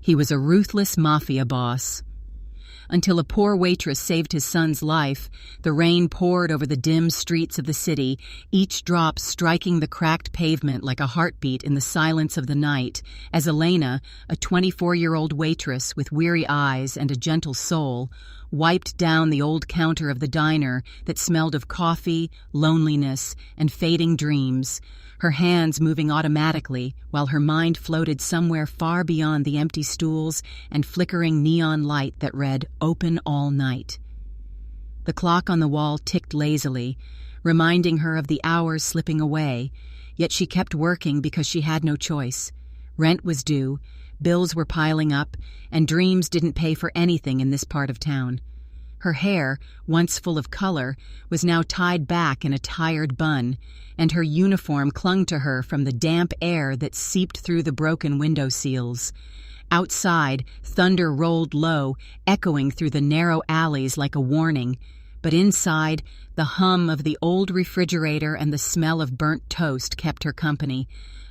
He was a ruthless mafia boss. Until a poor waitress saved his son's life, the rain poured over the dim streets of the city, each drop striking the cracked pavement like a heartbeat in the silence of the night, as Elena, a 24-year-old waitress with weary eyes and a gentle soul, wiped down the old counter of the diner that smelled of coffee, loneliness, and fading dreams, her hands moving automatically while her mind floated somewhere far beyond the empty stools and flickering neon light that read, "Open all night." The clock on the wall ticked lazily, reminding her of the hours slipping away, yet she kept working because she had no choice. Rent was due, bills were piling up, and dreams didn't pay for anything in this part of town. Her hair, once full of color, was now tied back in a tired bun, and her uniform clung to her from the damp air that seeped through the broken window seals. Outside, thunder rolled low, echoing through the narrow alleys like a warning, but inside, the hum of the old refrigerator and the smell of burnt toast kept her company.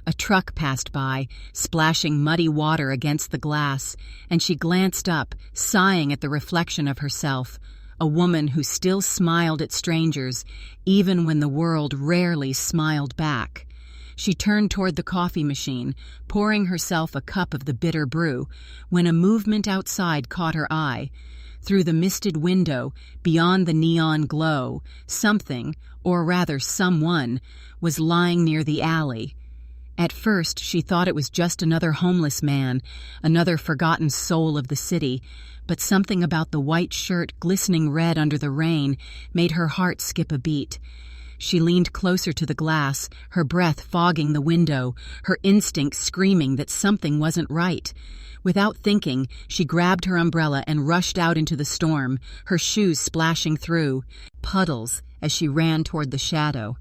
A truck passed by, splashing muddy water against the glass, and she glanced up, sighing at the reflection of herself, a woman who still smiled at strangers, even when the world rarely smiled back. She turned toward the coffee machine, pouring herself a cup of the bitter brew, when a movement outside caught her eye. Through the misted window, beyond the neon glow, something, or rather someone, was lying near the alley. At first, she thought it was just another homeless man, another forgotten soul of the city, but something about the white shirt glistening red under the rain made her heart skip a beat. She leaned closer to the glass, her breath fogging the window, her instinct screaming that something wasn't right. Without thinking, she grabbed her umbrella and rushed out into the storm, her shoes splashing through, puddles as she ran toward the shadow.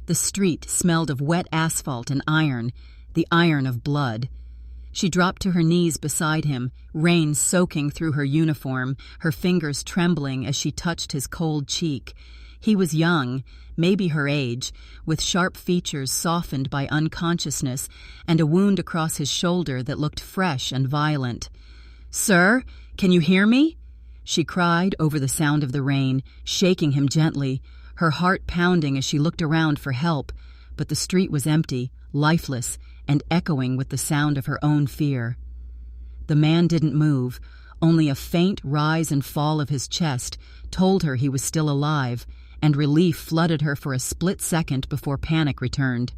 The street smelled of wet asphalt and iron, the iron of blood. She dropped to her knees beside him, rain soaking through her uniform, her fingers trembling as she touched his cold cheek. He was young, maybe her age, with sharp features softened by unconsciousness and a wound across his shoulder that looked fresh and violent. "Sir, can you hear me?" she cried over the sound of the rain, shaking him gently, her heart pounding as she looked around for help, but the street was empty, lifeless, and echoing with the sound of her own fear. The man didn't move. Only a faint rise and fall of his chest told her he was still alive, and relief flooded her for a split second before panic returned.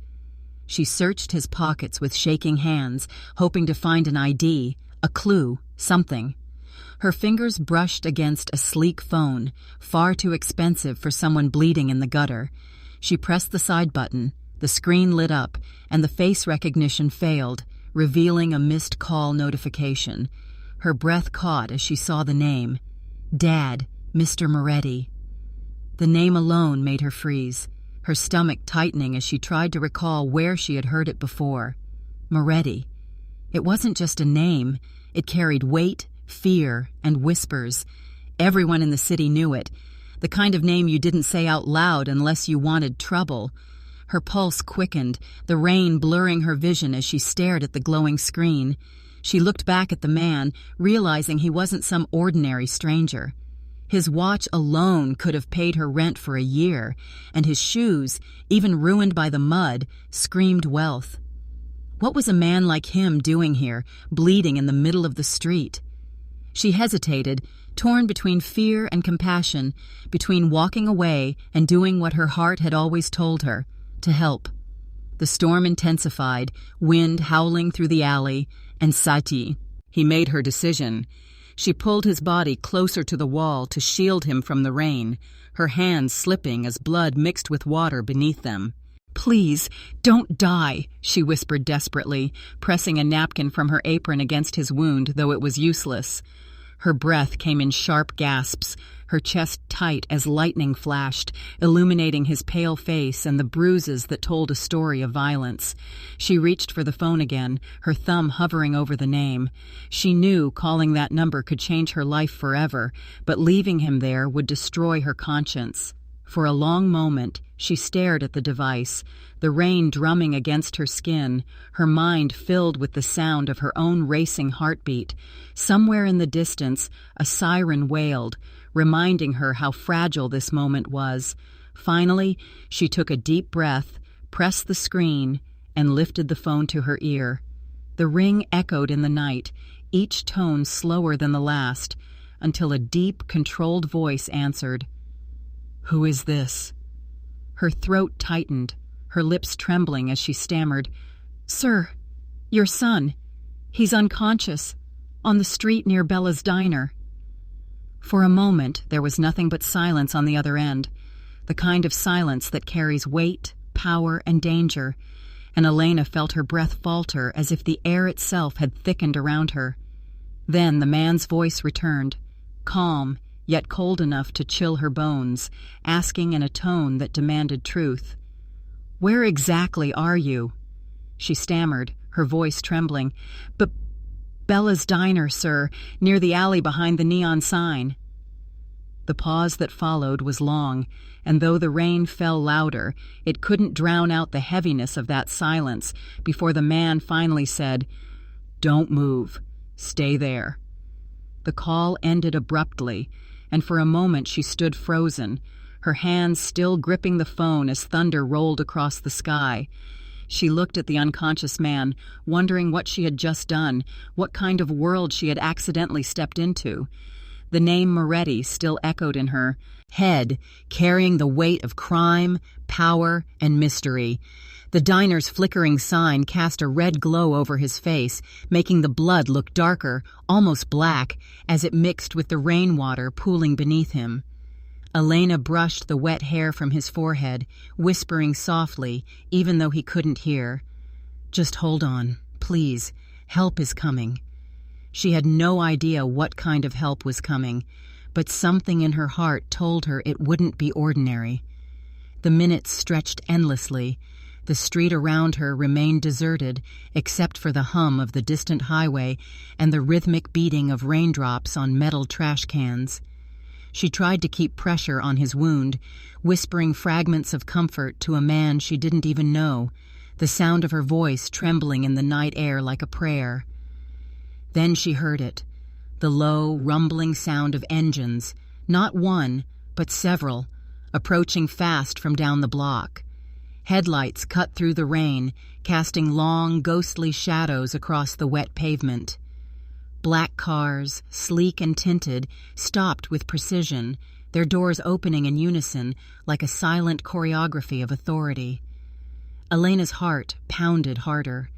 She searched his pockets with shaking hands, hoping to find an ID, a clue, something. Her fingers brushed against a sleek phone, far too expensive for someone bleeding in the gutter. She pressed the side button, the screen lit up, and the face recognition failed, revealing a missed call notification. Her breath caught as she saw the name. Dad, Mr. Moretti. The name alone made her freeze, her stomach tightening as she tried to recall where she had heard it before. Moretti. It wasn't just a name. It carried weight, fear, and whispers. Everyone in the city knew it, the kind of name you didn't say out loud unless you wanted trouble. Her pulse quickened, the rain blurring her vision as she stared at the glowing screen. She looked back at the man, realizing he wasn't some ordinary stranger. His watch alone could have paid her rent for a year, and his shoes, even ruined by the mud, screamed wealth. What was a man like him doing here, bleeding in the middle of the street? She hesitated, torn between fear and compassion, between walking away and doing what her heart had always told her, to help. The storm intensified, wind howling through the alley, and Sati. He made her decision. She pulled his body closer to the wall to shield him from the rain, her hands slipping as blood mixed with water beneath them. "Please, don't die," she whispered desperately, pressing a napkin from her apron against his wound, though it was useless. Her breath came in sharp gasps, her chest tight as lightning flashed, illuminating his pale face and the bruises that told a story of violence. She reached for the phone again, her thumb hovering over the name. She knew calling that number could change her life forever, but leaving him there would destroy her conscience. For a long moment, She stared at the device, the rain drumming against her skin, her mind filled with the sound of her own racing heartbeat. Somewhere in the distance, a siren wailed, reminding her how fragile this moment was. Finally, she took a deep breath, pressed the screen, and lifted the phone to her ear. The ring echoed in the night, each tone slower than the last, until a deep, controlled voice answered. "Who is this?" Her throat tightened, her lips trembling as she stammered, "Sir, your son. He's unconscious, on the street near Bella's diner." For a moment, there was nothing but silence on the other end, the kind of silence that carries weight, power, and danger, and Elena felt her breath falter as if the air itself had thickened around her. Then the man's voice returned, calm, yet cold enough to chill her bones, asking in a tone that demanded truth. "Where exactly are you?" She stammered, her voice trembling. "But Bella's diner, sir, near the alley behind the neon sign." The pause that followed was long, and though the rain fell louder, it couldn't drown out the heaviness of that silence before the man finally said, "Don't move. Stay there." The call ended abruptly, and for a moment she stood frozen, her hands still gripping the phone as thunder rolled across the sky. She looked at the unconscious man, wondering what she had just done, what kind of world she had accidentally stepped into. The name Moretti still echoed in her head, carrying the weight of crime, power, and mystery. The diner's flickering sign cast a red glow over his face, making the blood look darker, almost black, as it mixed with the rainwater pooling beneath him. Elena brushed the wet hair from his forehead, whispering softly, even though he couldn't hear, "Just hold on, please. Help is coming." She had no idea what kind of help was coming, but something in her heart told her it wouldn't be ordinary. The minutes stretched endlessly. The street around her remained deserted, except for the hum of the distant highway and the rhythmic beating of raindrops on metal trash cans. She tried to keep pressure on his wound, whispering fragments of comfort to a man she didn't even know, the sound of her voice trembling in the night air like a prayer. Then she heard it, the low, rumbling sound of engines, not one, but several, approaching fast from down the block. Headlights cut through the rain, casting long, ghostly shadows across the wet pavement. Black cars, sleek and tinted, stopped with precision, their doors opening in unison like a silent choreography of authority. Elena's heart pounded harder.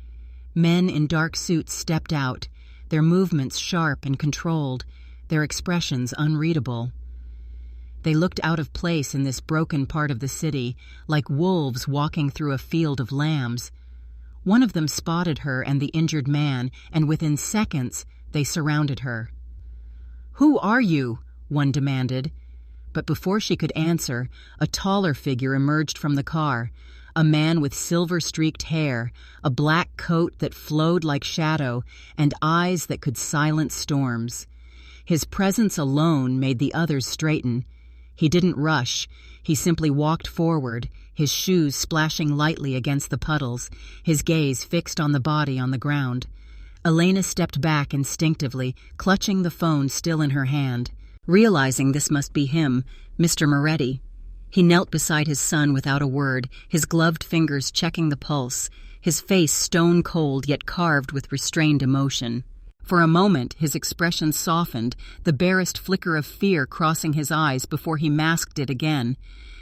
Men in dark suits stepped out, their movements sharp and controlled, their expressions unreadable. They looked out of place in this broken part of the city, like wolves walking through a field of lambs. One of them spotted her and the injured man, and within seconds, they surrounded her. "Who are you?" one demanded. But before she could answer, a taller figure emerged from the car, a man with silver-streaked hair, a black coat that flowed like shadow, and eyes that could silence storms. His presence alone made the others straighten. He didn't rush. He simply walked forward, his shoes splashing lightly against the puddles, his gaze fixed on the body on the ground. Elena stepped back instinctively, clutching the phone still in her hand, realizing this must be him, Mr. Moretti. He knelt beside his son without a word, his gloved fingers checking the pulse, his face stone-cold yet carved with restrained emotion. For a moment, his expression softened, the barest flicker of fear crossing his eyes before he masked it again.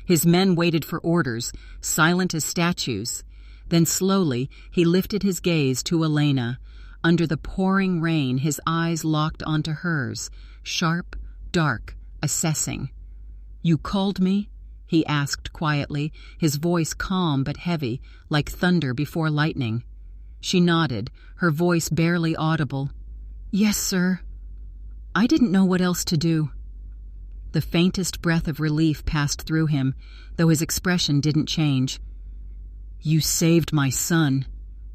His men waited for orders, silent as statues. Then slowly, he lifted his gaze to Elena. Under the pouring rain, his eyes locked onto hers, sharp, dark, assessing. "You called me?" he asked quietly, his voice calm but heavy, like thunder before lightning. She nodded, her voice barely audible. "Yes, sir." "I didn't know what else to do." The faintest breath of relief passed through him, though his expression didn't change. "You saved my son,"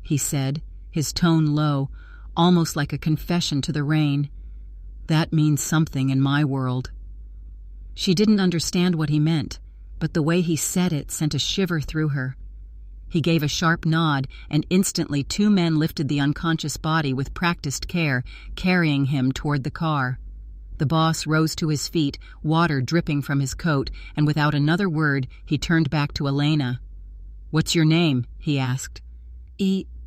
he said, his tone low, almost like a confession to the rain. "That means something in my world." She didn't understand what he meant, but the way he said it sent a shiver through her. He gave a sharp nod, and instantly 2 men lifted the unconscious body with practiced care, carrying him toward the car. The boss rose to his feet, water dripping from his coat, and without another word, he turned back to Elena. "What's your name?" he asked.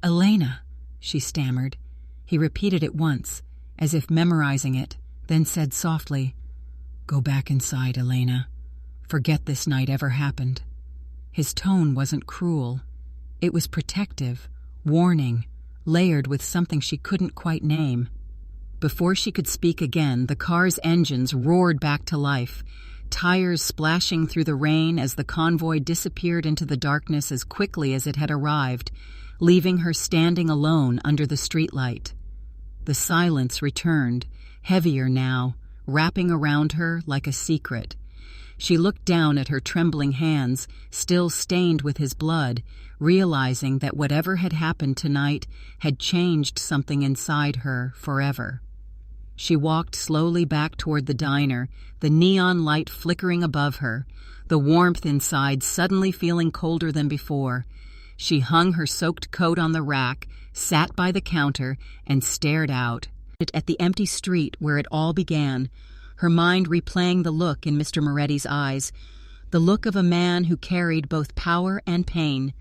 Elena," she stammered. He repeated it once, as if memorizing it, then said softly, "Go back inside, Elena. Forget this night ever happened." His tone wasn't cruel. It was protective, warning, layered with something she couldn't quite name. Before she could speak again, the car's engines roared back to life, tires splashing through the rain as the convoy disappeared into the darkness as quickly as it had arrived, leaving her standing alone under the streetlight. The silence returned, heavier now, wrapping around her like a secret. She looked down at her trembling hands, still stained with his blood, realizing that whatever had happened tonight had changed something inside her forever. She walked slowly back toward the diner, the neon light flickering above her, the warmth inside suddenly feeling colder than before. She hung her soaked coat on the rack, sat by the counter, and stared out at the empty street where it all began, her mind replaying the look in Mr. Moretti's eyes, the look of a man who carried both power and pain.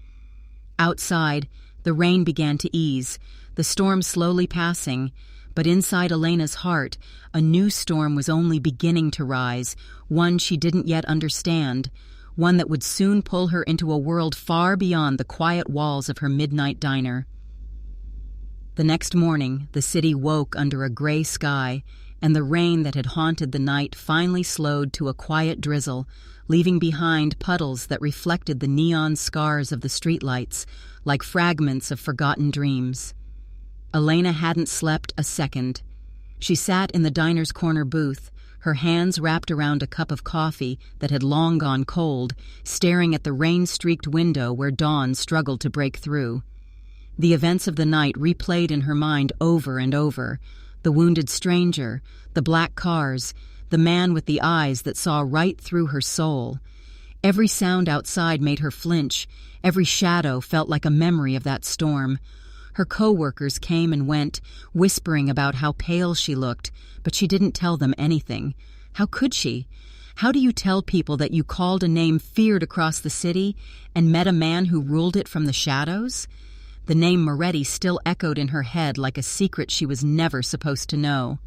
Outside, the rain began to ease, the storm slowly passing, but inside Elena's heart, a new storm was only beginning to rise, one she didn't yet understand, one that would soon pull her into a world far beyond the quiet walls of her midnight diner. The next morning, the city woke under a gray sky, and the rain that had haunted the night finally slowed to a quiet drizzle, leaving behind puddles that reflected the neon scars of the streetlights, like fragments of forgotten dreams. Elena hadn't slept a second. She sat in the diner's corner booth, her hands wrapped around a cup of coffee that had long gone cold, staring at the rain-streaked window where dawn struggled to break through. The events of the night replayed in her mind over and over. The wounded stranger, the black cars, the man with the eyes that saw right through her soul. Every sound outside made her flinch. Every shadow felt like a memory of that storm. Her co-workers came and went, whispering about how pale she looked, but she didn't tell them anything. How could she? How do you tell people that you called a name feared across the city and met a man who ruled it from the shadows? The name Moretti still echoed in her head like a secret she was never supposed to know.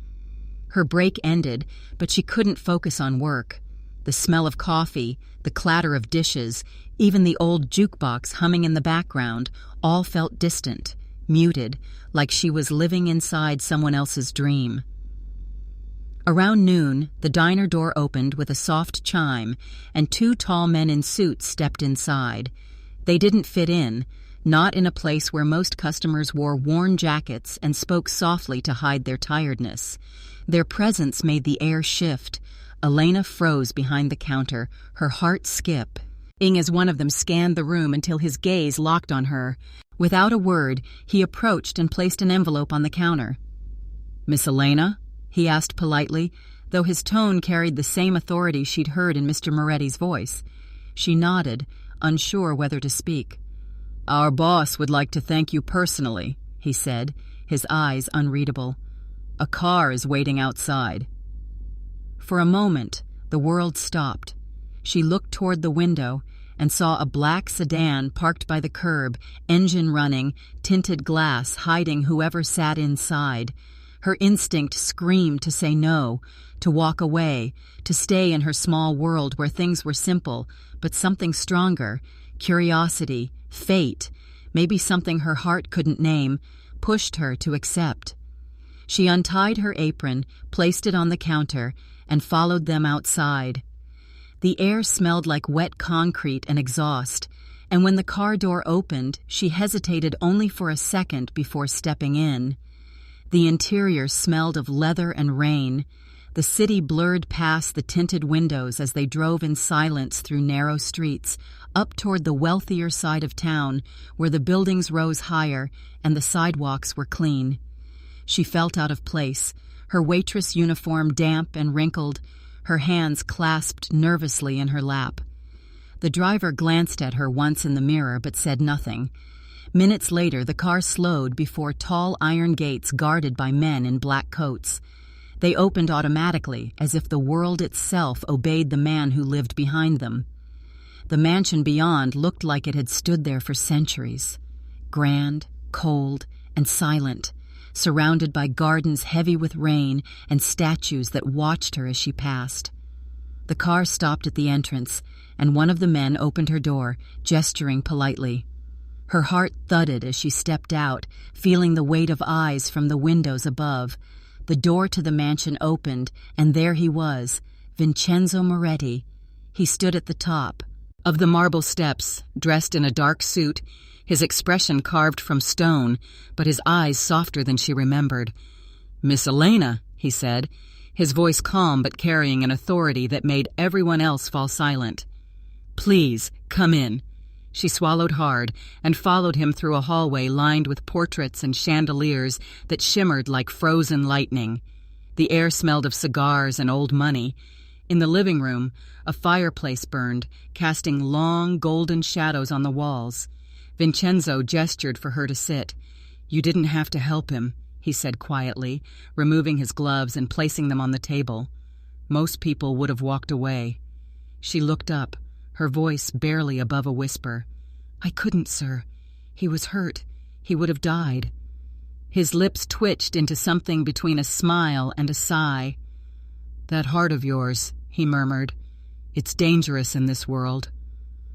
Her break ended, but she couldn't focus on work. The smell of coffee, the clatter of dishes, even the old jukebox humming in the background, all felt distant, muted, like she was living inside someone else's dream. Around noon, the diner door opened with a soft chime, and 2 tall men in suits stepped inside. They didn't fit in, not in a place where most customers wore worn jackets and spoke softly to hide their tiredness. Their presence made the air shift. Elena froze behind the counter, her heart skip, as one of them scanned the room until his gaze locked on her. Without a word, he approached and placed an envelope on the counter. "Miss Elena?" he asked politely, though his tone carried the same authority she'd heard in Mr. Moretti's voice. She nodded, unsure whether to speak. "Our boss would like to thank you personally," he said, his eyes unreadable. "A car is waiting outside." For a moment, the world stopped. She looked toward the window and saw a black sedan parked by the curb, engine running, tinted glass hiding whoever sat inside. Her instinct screamed to say no, to walk away, to stay in her small world where things were simple, but something stronger, curiosity, fate, maybe something her heart couldn't name, pushed her to accept. She untied her apron, placed it on the counter, and followed them outside. The air smelled like wet concrete and exhaust, and when the car door opened, she hesitated only for a second before stepping in. The interior smelled of leather and rain. The city blurred past the tinted windows as they drove in silence through narrow streets, up toward the wealthier side of town, where the buildings rose higher and the sidewalks were clean. She felt out of place, her waitress uniform damp and wrinkled, her hands clasped nervously in her lap. The driver glanced at her once in the mirror but said nothing. Minutes later, the car slowed before tall iron gates guarded by men in black coats. They opened automatically, as if the world itself obeyed the man who lived behind them. The mansion beyond looked like it had stood there for centuries. Grand, cold, and silent, surrounded by gardens heavy with rain and statues that watched her as she passed. The car stopped at the entrance, and one of the men opened her door, gesturing politely. Her heart thudded as she stepped out, feeling the weight of eyes from the windows above. The door to the mansion opened, and there he was, Vincenzo Moretti. He stood at the top of the marble steps, dressed in a dark suit, his expression carved from stone, but his eyes softer than she remembered. "Miss Elena," he said, his voice calm but carrying an authority that made everyone else fall silent. "Please, come in." She swallowed hard and followed him through a hallway lined with portraits and chandeliers that shimmered like frozen lightning. The air smelled of cigars and old money. In the living room, a fireplace burned, casting long, golden shadows on the walls. Vincenzo gestured for her to sit. "You didn't have to help him," he said quietly, removing his gloves and placing them on the table. "Most people would have walked away." She looked up, her voice barely above a whisper. "I couldn't, sir. He was hurt. He would have died." His lips twitched into something between a smile and a sigh. "That heart of yours," he murmured. "It's dangerous in this world."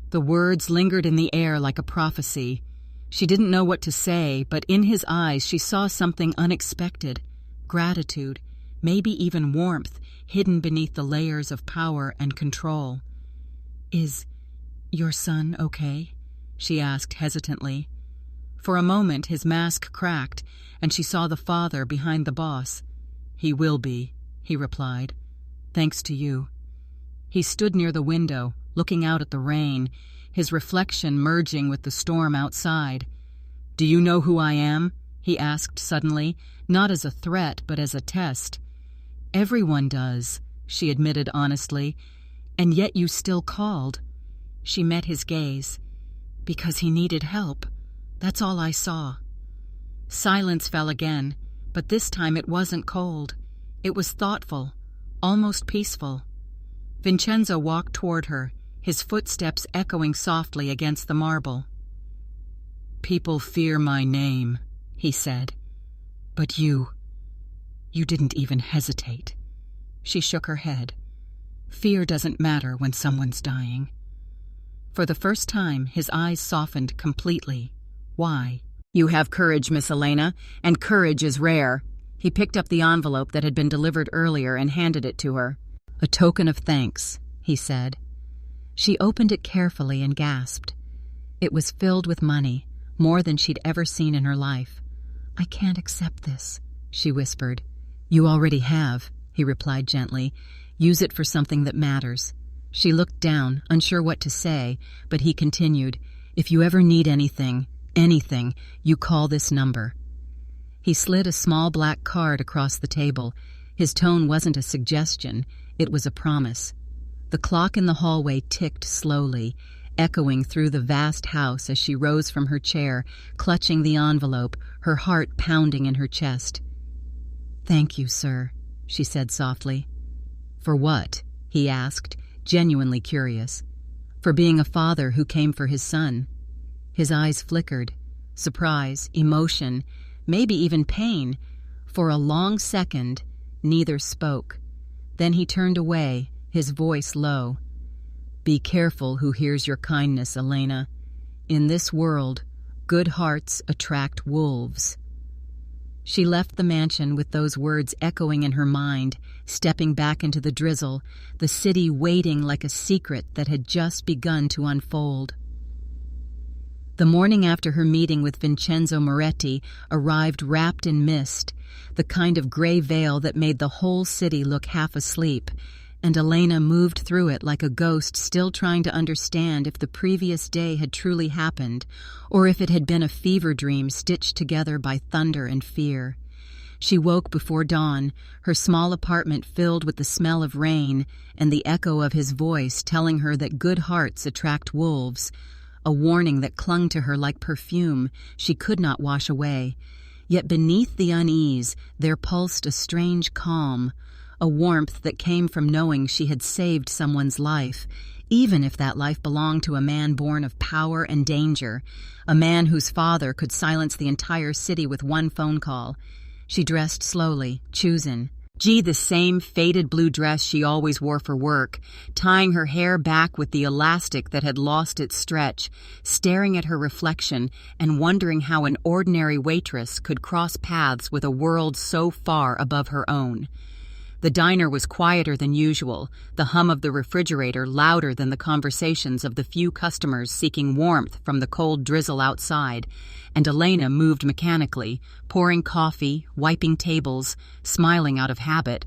The words lingered in the air like a prophecy. She didn't know what to say, but in his eyes she saw something unexpected. Gratitude, maybe even warmth, hidden beneath the layers of power and control. "Is your son okay?" she asked hesitantly. For a moment his mask cracked, and she saw the father behind the boss. "He will be," he replied. "Thanks to you." He stood near the window, looking out at the rain, his reflection merging with the storm outside. "Do you know who I am?" he asked suddenly, not as a threat but as a test. "Everyone does," she admitted honestly, "and yet you still called." She met his gaze. "Because he needed help. That's all I saw." Silence fell again, but this time it wasn't cold. It was thoughtful, almost peaceful. Vincenzo walked toward her, his footsteps echoing softly against the marble. "People fear my name," he said. "But you didn't even hesitate." She shook her head. "Fear doesn't matter when someone's dying." For the first time, his eyes softened completely. "Why?" "You have courage, Miss Elena, and courage is rare." He picked up the envelope that had been delivered earlier and handed it to her. "A token of thanks," he said. She opened it carefully and gasped. It was filled with money, more than she'd ever seen in her life. "I can't accept this," she whispered. "You already have," he replied gently. "Use it for something that matters." She looked down, unsure what to say, but he continued, "If you ever need anything, you call this number." He slid a small black card across the table. His tone wasn't a suggestion, it was a promise. The clock in the hallway ticked slowly, echoing through the vast house as she rose from her chair, clutching the envelope, her heart pounding in her chest. "Thank you, sir," she said softly. "For what?" he asked, genuinely curious. "For being a father who came for his son." His eyes flickered. Surprise, emotion, maybe even pain. For a long second, neither spoke. Then he turned away, his voice low. "Be careful who hears your kindness, Elena. In this world, good hearts attract wolves." She left the mansion with those words echoing in her mind, stepping back into the drizzle, the city waiting like a secret that had just begun to unfold. The morning after her meeting with Vincenzo Moretti arrived wrapped in mist, the kind of gray veil that made the whole city look half asleep, and Elena moved through it like a ghost still trying to understand if the previous day had truly happened, or if it had been a fever dream stitched together by thunder and fear. She woke before dawn, her small apartment filled with the smell of rain and the echo of his voice telling her that good hearts attract wolves, a warning that clung to her like perfume she could not wash away. Yet beneath the unease there pulsed a strange calm, a warmth that came from knowing she had saved someone's life, even if that life belonged to a man born of power and danger, a man whose father could silence the entire city with one phone call. She dressed slowly, choosing. The same faded blue dress she always wore for work, tying her hair back with the elastic that had lost its stretch, staring at her reflection and wondering how an ordinary waitress could cross paths with a world so far above her own. The diner was quieter than usual, the hum of the refrigerator louder than the conversations of the few customers seeking warmth from the cold drizzle outside, and Elena moved mechanically, pouring coffee, wiping tables, smiling out of habit,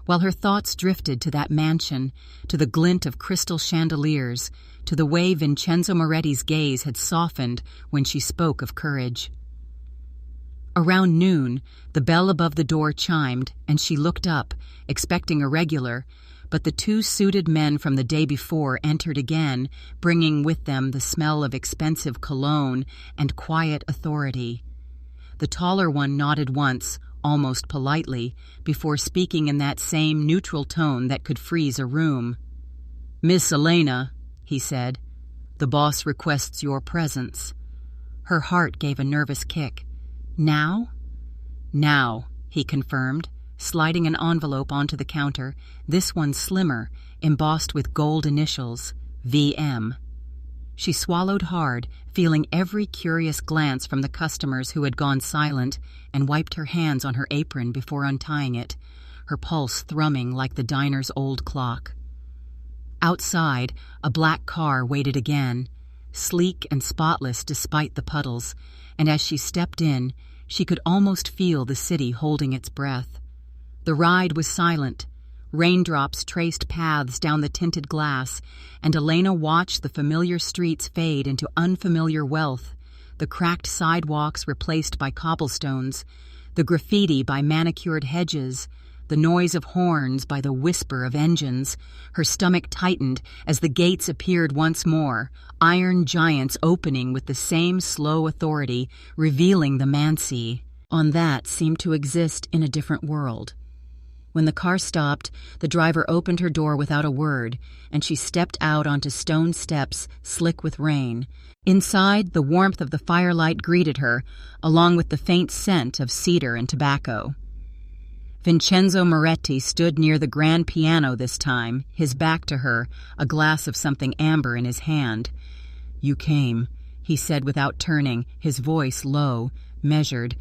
while her thoughts drifted to that mansion, to the glint of crystal chandeliers, to the way Vincenzo Moretti's gaze had softened when she spoke of courage. Around noon, the bell above the door chimed, and she looked up, expecting a regular, but the two suited men from the day before entered again, bringing with them the smell of expensive cologne and quiet authority. The taller one nodded once, almost politely, before speaking in that same neutral tone that could freeze a room. "Miss Elena," he said, "the boss requests your presence." Her heart gave a nervous kick. "Now?" "Now," he confirmed, sliding an envelope onto the counter, this one slimmer, embossed with gold initials, VM. She swallowed hard, feeling every curious glance from the customers who had gone silent, and wiped her hands on her apron before untying it, her pulse thrumming like the diner's old clock. Outside, a black car waited again, sleek and spotless despite the puddles, and as she stepped in, she could almost feel the city holding its breath. The ride was silent. Raindrops traced paths down the tinted glass, and Elena watched the familiar streets fade into unfamiliar wealth, the cracked sidewalks replaced by cobblestones, the graffiti by manicured hedges, the noise of horns by the whisper of engines. Her stomach tightened as the gates appeared once more, iron giants opening with the same slow authority, revealing the mancy. On that seemed to exist in a different world. When the car stopped, the driver opened her door without a word, and she stepped out onto stone steps slick with rain. Inside, the warmth of the firelight greeted her, along with the faint scent of cedar and tobacco. Vincenzo Moretti stood near the grand piano this time, his back to her, a glass of something amber in his hand. "You came," he said without turning, his voice low, measured.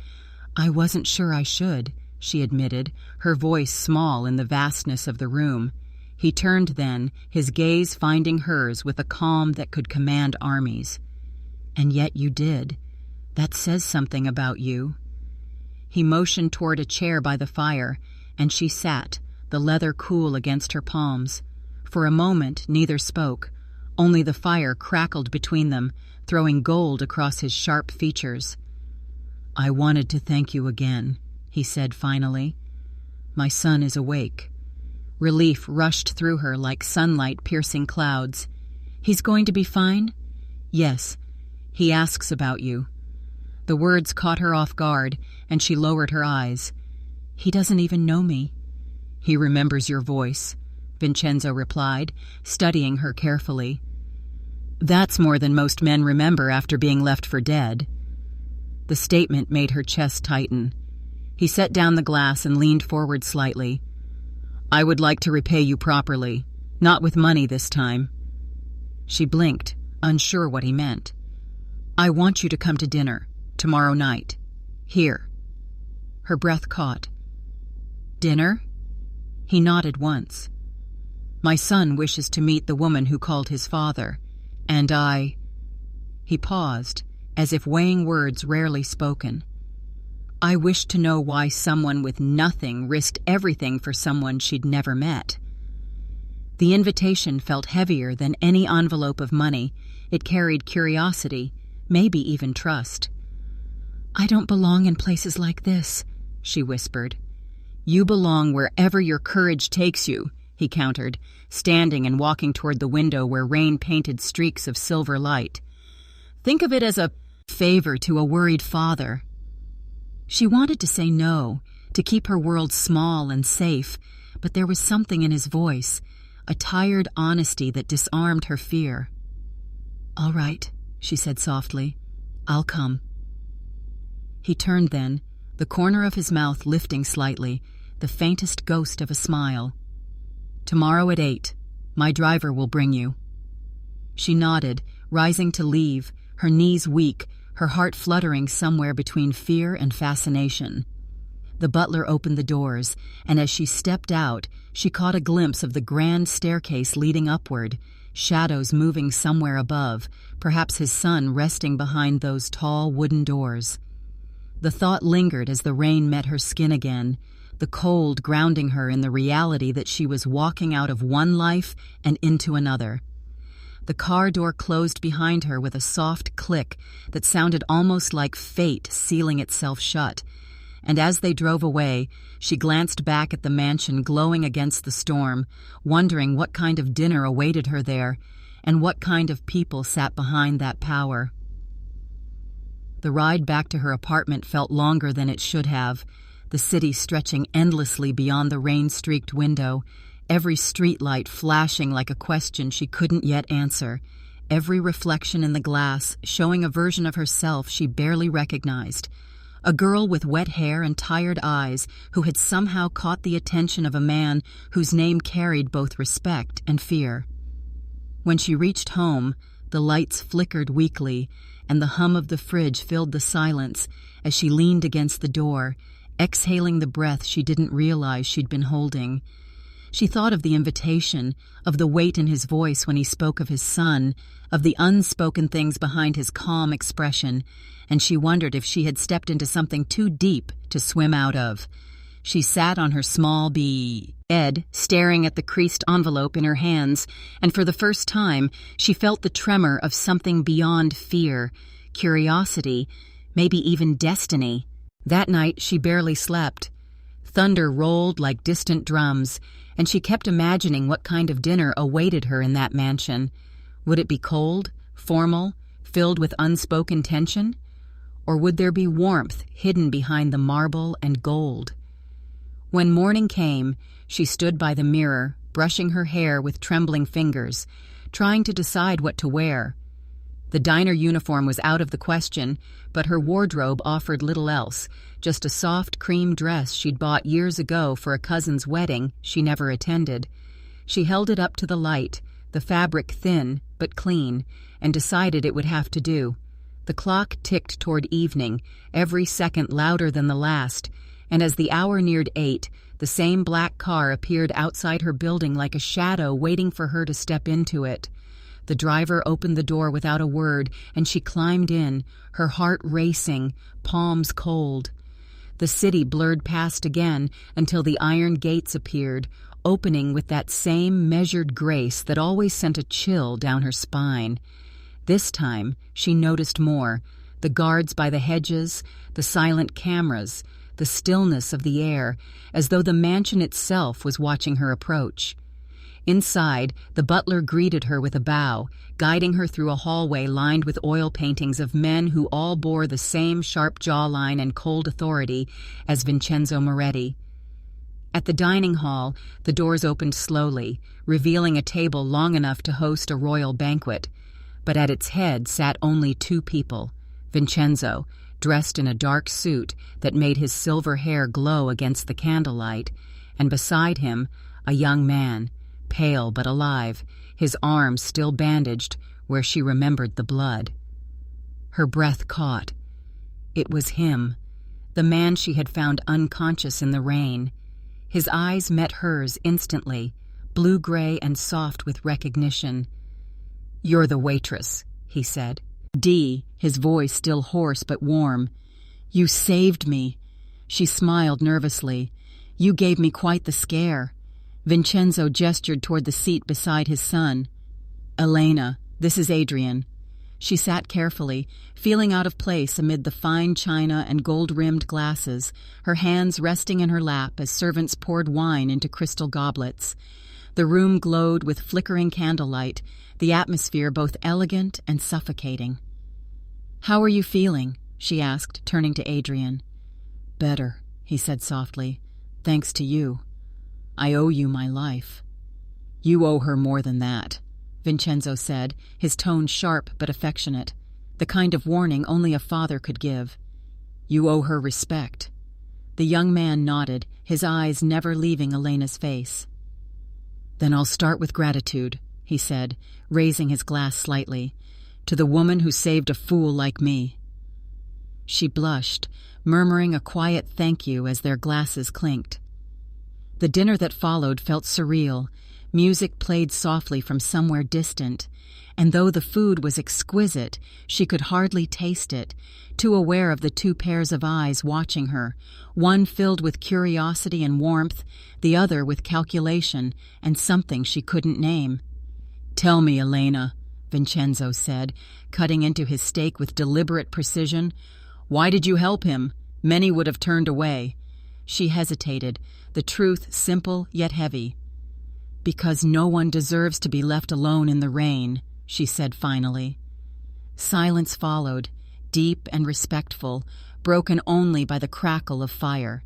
"I wasn't sure I should," she admitted, her voice small in the vastness of the room. He turned then, his gaze finding hers with a calm that could command armies. "And yet you did. That says something about you." He motioned toward a chair by the fire, and she sat, the leather cool against her palms. For a moment neither spoke, only the fire crackled between them, throwing gold across his sharp features. "I wanted to thank you again," he said finally. "My son is awake." Relief rushed through her like sunlight piercing clouds. "He's going to be fine?" "Yes. He asks about you." The words caught her off guard, and she lowered her eyes. "He doesn't even know me." "He remembers your voice," Vincenzo replied, studying her carefully. "That's more than most men remember after being left for dead." The statement made her chest tighten. He set down the glass and leaned forward slightly. "I would like to repay you properly, not with money this time." She blinked, unsure what he meant. "I want you to come to dinner. Tomorrow night. Here." Her breath caught. "Dinner?" He nodded once. "My son wishes to meet the woman who called his father, and I—" He paused, as if weighing words rarely spoken. "I wish to know why someone with nothing risked everything for someone she'd never met." The invitation felt heavier than any envelope of money. It carried curiosity, maybe even trust. "I don't belong in places like this," she whispered. "You belong wherever your courage takes you," he countered, standing and walking toward the window where rain painted streaks of silver light. "Think of it as a favor to a worried father." She wanted to say no, to keep her world small and safe, but there was something in his voice, a tired honesty that disarmed her fear. "All right," she said softly. "I'll come." He turned then, the corner of his mouth lifting slightly, the faintest ghost of a smile. "Tomorrow at 8. My driver will bring you." She nodded, rising to leave, her knees weak, her heart fluttering somewhere between fear and fascination. The butler opened the doors, and as she stepped out, she caught a glimpse of the grand staircase leading upward, shadows moving somewhere above, perhaps his son resting behind those tall wooden doors. The thought lingered as the rain met her skin again, the cold grounding her in the reality that she was walking out of one life and into another. The car door closed behind her with a soft click that sounded almost like fate sealing itself shut, and as they drove away, she glanced back at the mansion glowing against the storm, wondering what kind of dinner awaited her there, and what kind of people sat behind that power. The ride back to her apartment felt longer than it should have, the city stretching endlessly beyond the rain-streaked window, every streetlight flashing like a question she couldn't yet answer, every reflection in the glass showing a version of herself she barely recognized, a girl with wet hair and tired eyes who had somehow caught the attention of a man whose name carried both respect and fear. When she reached home, the lights flickered weakly, and the hum of the fridge filled the silence as she leaned against the door, exhaling the breath she didn't realize she'd been holding. She thought of the invitation, of the weight in his voice when he spoke of his son, of the unspoken things behind his calm expression, and she wondered if she had stepped into something too deep to swim out of. She sat on her small bed, staring at the creased envelope in her hands, and for the first time she felt the tremor of something beyond fear, curiosity, maybe even destiny. That night she barely slept. Thunder rolled like distant drums, and she kept imagining what kind of dinner awaited her in that mansion. Would it be cold, formal, filled with unspoken tension? Or would there be warmth hidden behind the marble and gold? When morning came, she stood by the mirror, brushing her hair with trembling fingers, trying to decide what to wear. The diner uniform was out of the question, but her wardrobe offered little else, just a soft cream dress she'd bought years ago for a cousin's wedding she never attended. She held it up to the light, the fabric thin but clean, and decided it would have to do. The clock ticked toward evening, every second louder than the last, and as the hour neared 8, the same black car appeared outside her building like a shadow waiting for her to step into it. The driver opened the door without a word, and she climbed in, her heart racing, palms cold. The city blurred past again until the iron gates appeared, opening with that same measured grace that always sent a chill down her spine. This time, she noticed more: the guards by the hedges, the silent cameras, the stillness of the air, as though the mansion itself was watching her approach. Inside, the butler greeted her with a bow, guiding her through a hallway lined with oil paintings of men who all bore the same sharp jawline and cold authority as Vincenzo Moretti. At the dining hall, the doors opened slowly, revealing a table long enough to host a royal banquet. But at its head sat only 2 people: Vincenzo, dressed in a dark suit that made his silver hair glow against the candlelight, and beside him, a young man, pale but alive, his arms still bandaged where she remembered the blood. Her breath caught. It was him, the man she had found unconscious in the rain. His eyes met hers instantly, blue-gray and soft with recognition. "You're the waitress," he said. His voice still hoarse but warm. "You saved me." She smiled nervously. "You gave me quite the scare." Vincenzo gestured toward the seat beside his son. "Elena, this is Adrian." She sat carefully, feeling out of place amid the fine china and gold-rimmed glasses, her hands resting in her lap as servants poured wine into crystal goblets. The room glowed with flickering candlelight, the atmosphere both elegant and suffocating. "How are you feeling?" she asked, turning to Adrian. "Better," he said softly. "Thanks to you. I owe you my life." "You owe her more than that," Vincenzo said, his tone sharp but affectionate, the kind of warning only a father could give. "You owe her respect." The young man nodded, his eyes never leaving Elena's face. "Then I'll start with gratitude," he said, raising his glass slightly, "to the woman who saved a fool like me." She blushed, murmuring a quiet thank you as their glasses clinked. The dinner that followed felt surreal. Music played softly from somewhere distant, and though the food was exquisite, she could hardly taste it, too aware of the two pairs of eyes watching her, one filled with curiosity and warmth, the other with calculation and something she couldn't name. "Tell me, Elena," Vincenzo said, cutting into his steak with deliberate precision. "Why did you help him? Many would have turned away." She hesitated, the truth simple yet heavy. "Because no one deserves to be left alone in the rain," she said finally. Silence followed, deep and respectful, broken only by the crackle of fire.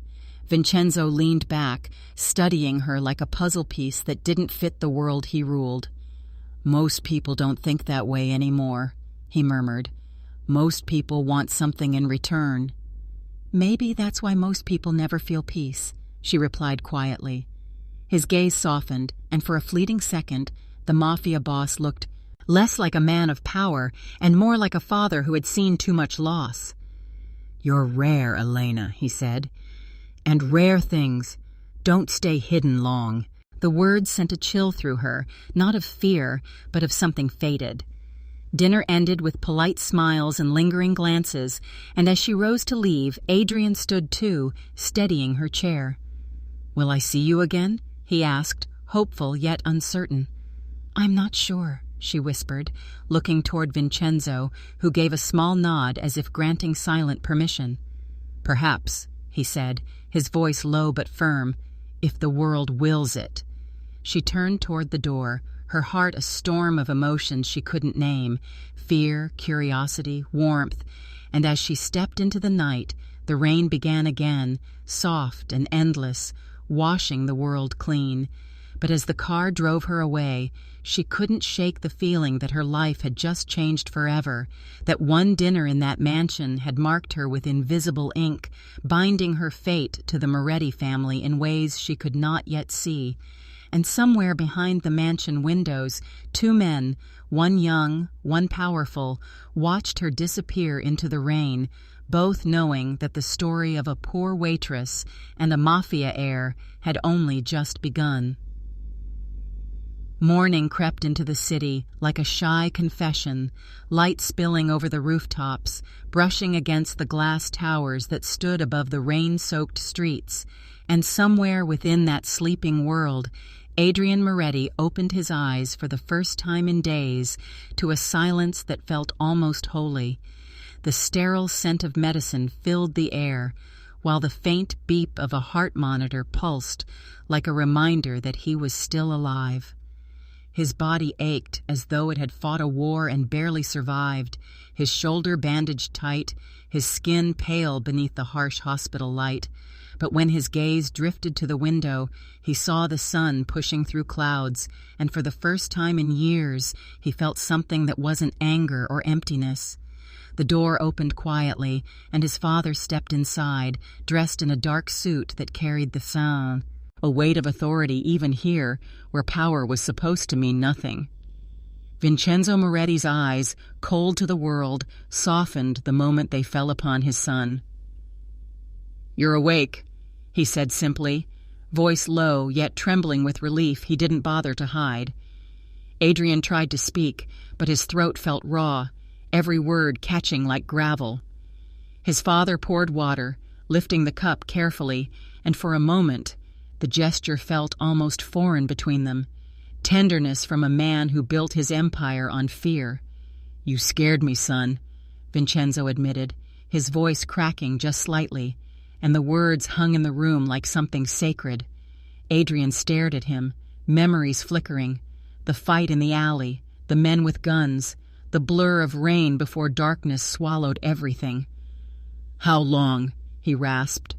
Vincenzo leaned back, studying her like a puzzle piece that didn't fit the world he ruled. "Most people don't think that way anymore," he murmured. "Most people want something in return." "Maybe that's why most people never feel peace," she replied quietly. His gaze softened, and for a fleeting second, the Mafia boss looked less like a man of power and more like a father who had seen too much loss. "You're rare, Elena," he said. "And rare things don't stay hidden long." The words sent a chill through her, not of fear, but of something fated. Dinner ended with polite smiles and lingering glances, and as she rose to leave, Adrian stood too, steadying her chair. "Will I see you again?" he asked, hopeful yet uncertain. "I'm not sure," she whispered, looking toward Vincenzo, who gave a small nod as if granting silent permission. "Perhaps," he said, his voice low but firm, "if the world wills it." She turned toward the door, her heart a storm of emotions she couldn't name, fear, curiosity, warmth, and as she stepped into the night, the rain began again, soft and endless, washing the world clean. But as the car drove her away, she couldn't shake the feeling that her life had just changed forever, that one dinner in that mansion had marked her with invisible ink, binding her fate to the Moretti family in ways she could not yet see. And somewhere behind the mansion windows, two men, one young, one powerful, watched her disappear into the rain, both knowing that the story of a poor waitress and a Mafia heir had only just begun. Morning crept into the city like a shy confession, light spilling over the rooftops, brushing against the glass towers that stood above the rain-soaked streets, and somewhere within that sleeping world, Adrian Moretti opened his eyes for the first time in days to a silence that felt almost holy. The sterile scent of medicine filled the air, while the faint beep of a heart monitor pulsed like a reminder that he was still alive. His body ached as though it had fought a war and barely survived, his shoulder bandaged tight, his skin pale beneath the harsh hospital light. But when his gaze drifted to the window, he saw the sun pushing through clouds, and for the first time in years, he felt something that wasn't anger or emptiness. The door opened quietly, and his father stepped inside, dressed in a dark suit that carried the sound, a weight of authority even here, where power was supposed to mean nothing. Vincenzo Moretti's eyes, cold to the world, softened the moment they fell upon his son. "You're awake," he said simply, voice low yet trembling with relief he didn't bother to hide. Adrian tried to speak, but his throat felt raw, every word catching like gravel. His father poured water, lifting the cup carefully, and for a moment the gesture felt almost foreign between them, tenderness from a man who built his empire on fear. "You scared me, son," Vincenzo admitted, his voice cracking just slightly, and the words hung in the room like something sacred. Adrian stared at him, memories flickering, the fight in the alley, the men with guns, the blur of rain before darkness swallowed everything. "How long?" he rasped.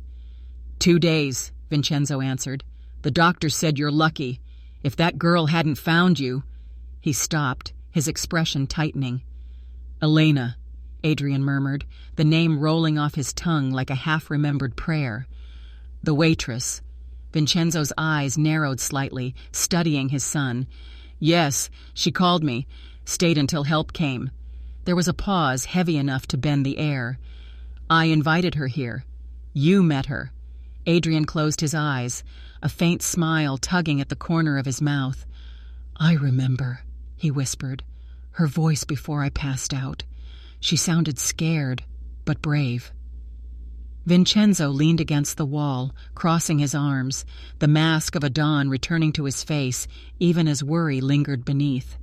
2 days, Vincenzo answered. "The doctor said you're lucky. If that girl hadn't found you—" He stopped, his expression tightening. "Elena," Adrian murmured, the name rolling off his tongue like a half-remembered prayer. "The waitress." Vincenzo's eyes narrowed slightly, studying his son. "Yes, she called me. Stayed until help came." There was a pause heavy enough to bend the air. "I invited her here. You met her." Adrian closed his eyes, a faint smile tugging at the corner of his mouth. "I remember," he whispered, her voice before I passed out. She sounded scared, but brave. Vincenzo leaned against the wall, crossing his arms, the mask of a dawn returning to his face, even as worry lingered beneath.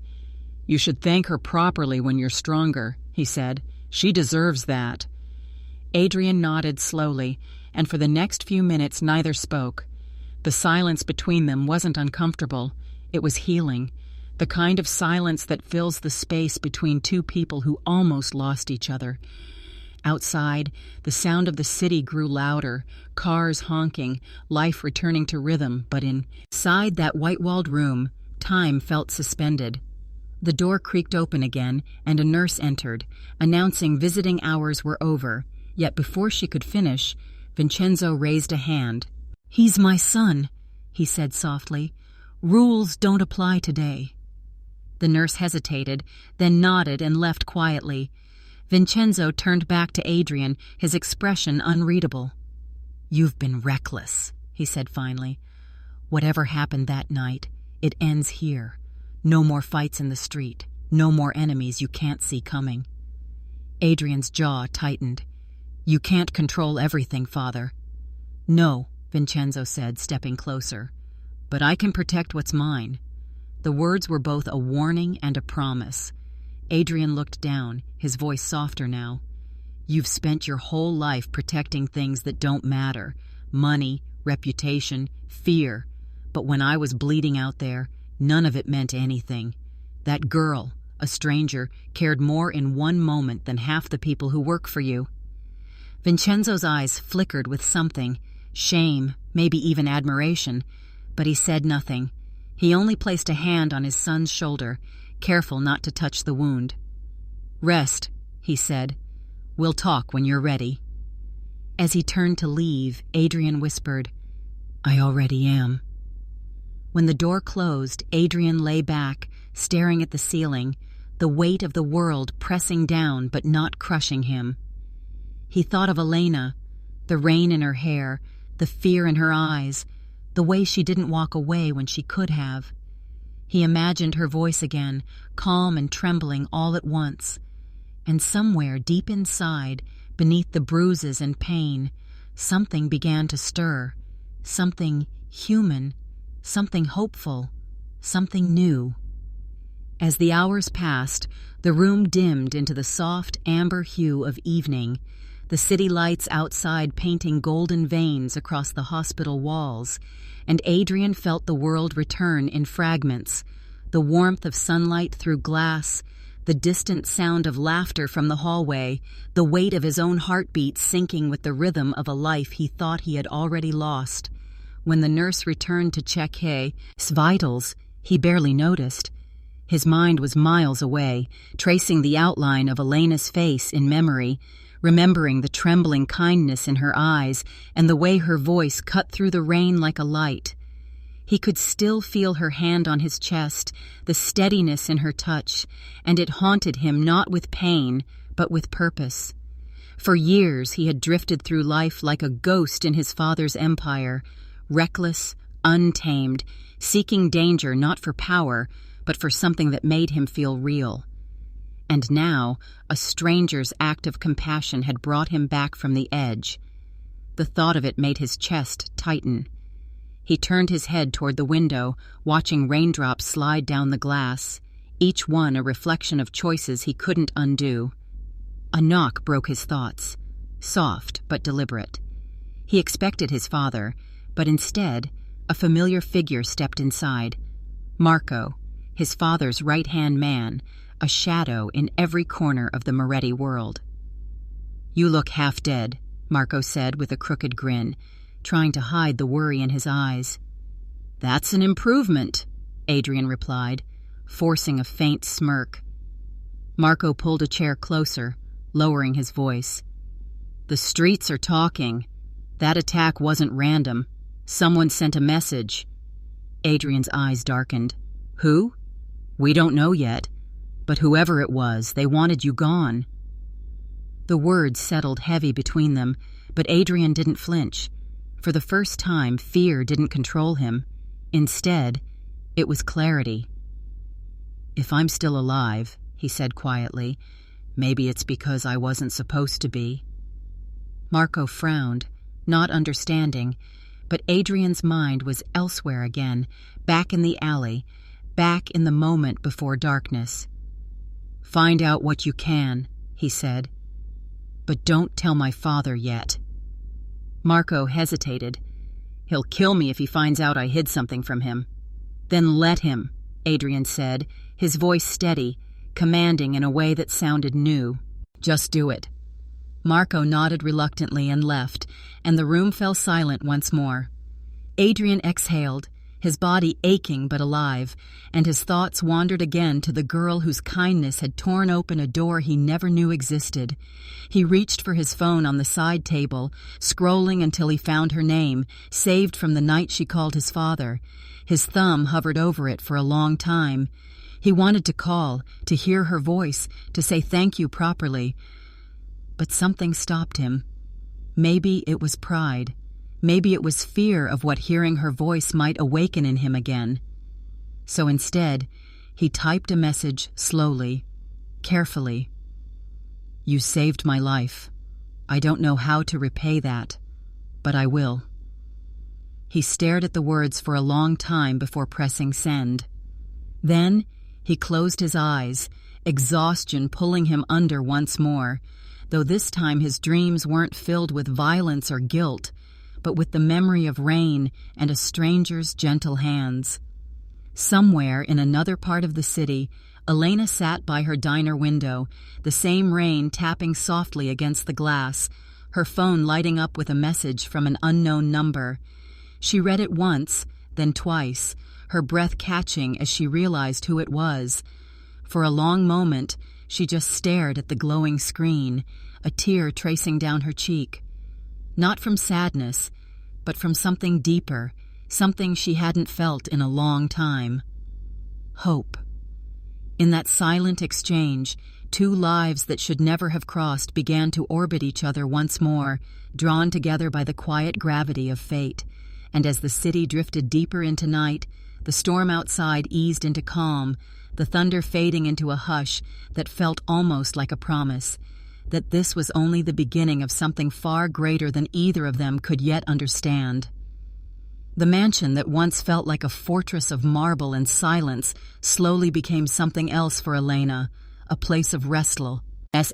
"You should thank her properly when you're stronger," he said. "She deserves that." Adrian nodded slowly, and for the next few minutes neither spoke. The silence between them wasn't uncomfortable. It was healing, the kind of silence that fills the space between two people who almost lost each other. Outside, the sound of the city grew louder, cars honking, life returning to rhythm, but inside that white-walled room, time felt suspended. The door creaked open again, and a nurse entered, announcing visiting hours were over, yet before she could finish, Vincenzo raised a hand. "He's my son," he said softly. "Rules don't apply today." The nurse hesitated, then nodded and left quietly. Vincenzo turned back to Adrian, his expression unreadable. "You've been reckless," he said finally. "Whatever happened that night, it ends here. No more fights in the street, no more enemies you can't see coming." Adrian's jaw tightened. "You can't control everything, Father." "No," Vincenzo said, stepping closer. "But I can protect what's mine." The words were both a warning and a promise. Adrian looked down, his voice softer now. "You've spent your whole life protecting things that don't matter. Money, reputation, fear. But when I was bleeding out there, none of it meant anything. That girl, a stranger, cared more in one moment than half the people who work for you." Vincenzo's eyes flickered with something, shame, maybe even admiration, but he said nothing. He only placed a hand on his son's shoulder, careful not to touch the wound. "Rest," he said. "We'll talk when you're ready." As he turned to leave, Adrian whispered, "I already am." When the door closed, Adrian lay back, staring at the ceiling, the weight of the world pressing down but not crushing him. He thought of Elena, the rain in her hair, the fear in her eyes, the way she didn't walk away when she could have. He imagined her voice again, calm and trembling all at once. And somewhere deep inside, beneath the bruises and pain, something began to stir, something human, something hopeful, something new. As the hours passed, the room dimmed into the soft amber hue of evening, the city lights outside painting golden veins across the hospital walls, and Adrian felt the world return in fragments, the warmth of sunlight through glass, the distant sound of laughter from the hallway, the weight of his own heartbeat sinking with the rhythm of a life he thought he had already lost. When the nurse returned to check his vitals, he barely noticed. His mind was miles away, tracing the outline of Elena's face in memory, remembering the trembling kindness in her eyes and the way her voice cut through the rain like a light. He could still feel her hand on his chest, the steadiness in her touch, and it haunted him not with pain, but with purpose. For years he had drifted through life like a ghost in his father's empire, reckless, untamed, seeking danger not for power, but for something that made him feel real. And now, a stranger's act of compassion had brought him back from the edge. The thought of it made his chest tighten. He turned his head toward the window, watching raindrops slide down the glass. each one a reflection of choices he couldn't undo. A knock broke his thoughts, soft but deliberate. He expected his father, but instead, a familiar figure stepped inside. Marco, his father's right-hand man, a shadow in every corner of the Moretti world. "You look half dead," Marco said with a crooked grin, trying to hide the worry in his eyes. "That's an improvement," Adrian replied, forcing a faint smirk. Marco pulled a chair closer, lowering his voice. "The streets are talking. That attack wasn't random. Someone sent a message." Adrian's eyes darkened. "Who?" "We don't know yet. But whoever it was, they wanted you gone." The words settled heavy between them, but Adrian didn't flinch. For the first time, fear didn't control him. Instead, it was clarity. "If I'm still alive," he said quietly, "maybe it's because I wasn't supposed to be." Marco frowned, not understanding, but Adrian's mind was elsewhere again, back in the alley, back in the moment before darkness. "Find out what you can," he said. "But don't tell my father yet." Marco hesitated. "He'll kill me if he finds out I hid something from him." "Then let him," Adrian said, his voice steady, commanding in a way that sounded new. "Just do it." Marco nodded reluctantly and left, and the room fell silent once more. Adrian exhaled, his body aching but alive, and his thoughts wandered again to the girl whose kindness had torn open a door he never knew existed. He reached for his phone on the side table, scrolling until he found her name, saved from the night she called his father. His thumb hovered over it for a long time. He wanted to call, to hear her voice, to say thank you properly. But something stopped him. Maybe it was pride. Maybe it was fear of what hearing her voice might awaken in him again. So instead, he typed a message slowly, carefully. "You saved my life. I don't know how to repay that, but I will." He stared at the words for a long time before pressing send. Then he closed his eyes, exhaustion pulling him under once more, though this time his dreams weren't filled with violence or guilt, but with the memory of rain and a stranger's gentle hands. Somewhere in another part of the city, Elena sat by her diner window, the same rain tapping softly against the glass, her phone lighting up with a message from an unknown number. She read it once, then twice, her breath catching as she realized who it was. For a long moment, she just stared at the glowing screen, a tear tracing down her cheek. Not from sadness, but from something deeper, something she hadn't felt in a long time. Hope. In that silent exchange, two lives that should never have crossed began to orbit each other once more, drawn together by the quiet gravity of fate. And as the city drifted deeper into night, the storm outside eased into calm, the thunder fading into a hush that felt almost like a promise, that this was only the beginning of something far greater than either of them could yet understand. The mansion that once felt like a fortress of marble and silence slowly became something else for Elena, a place of restless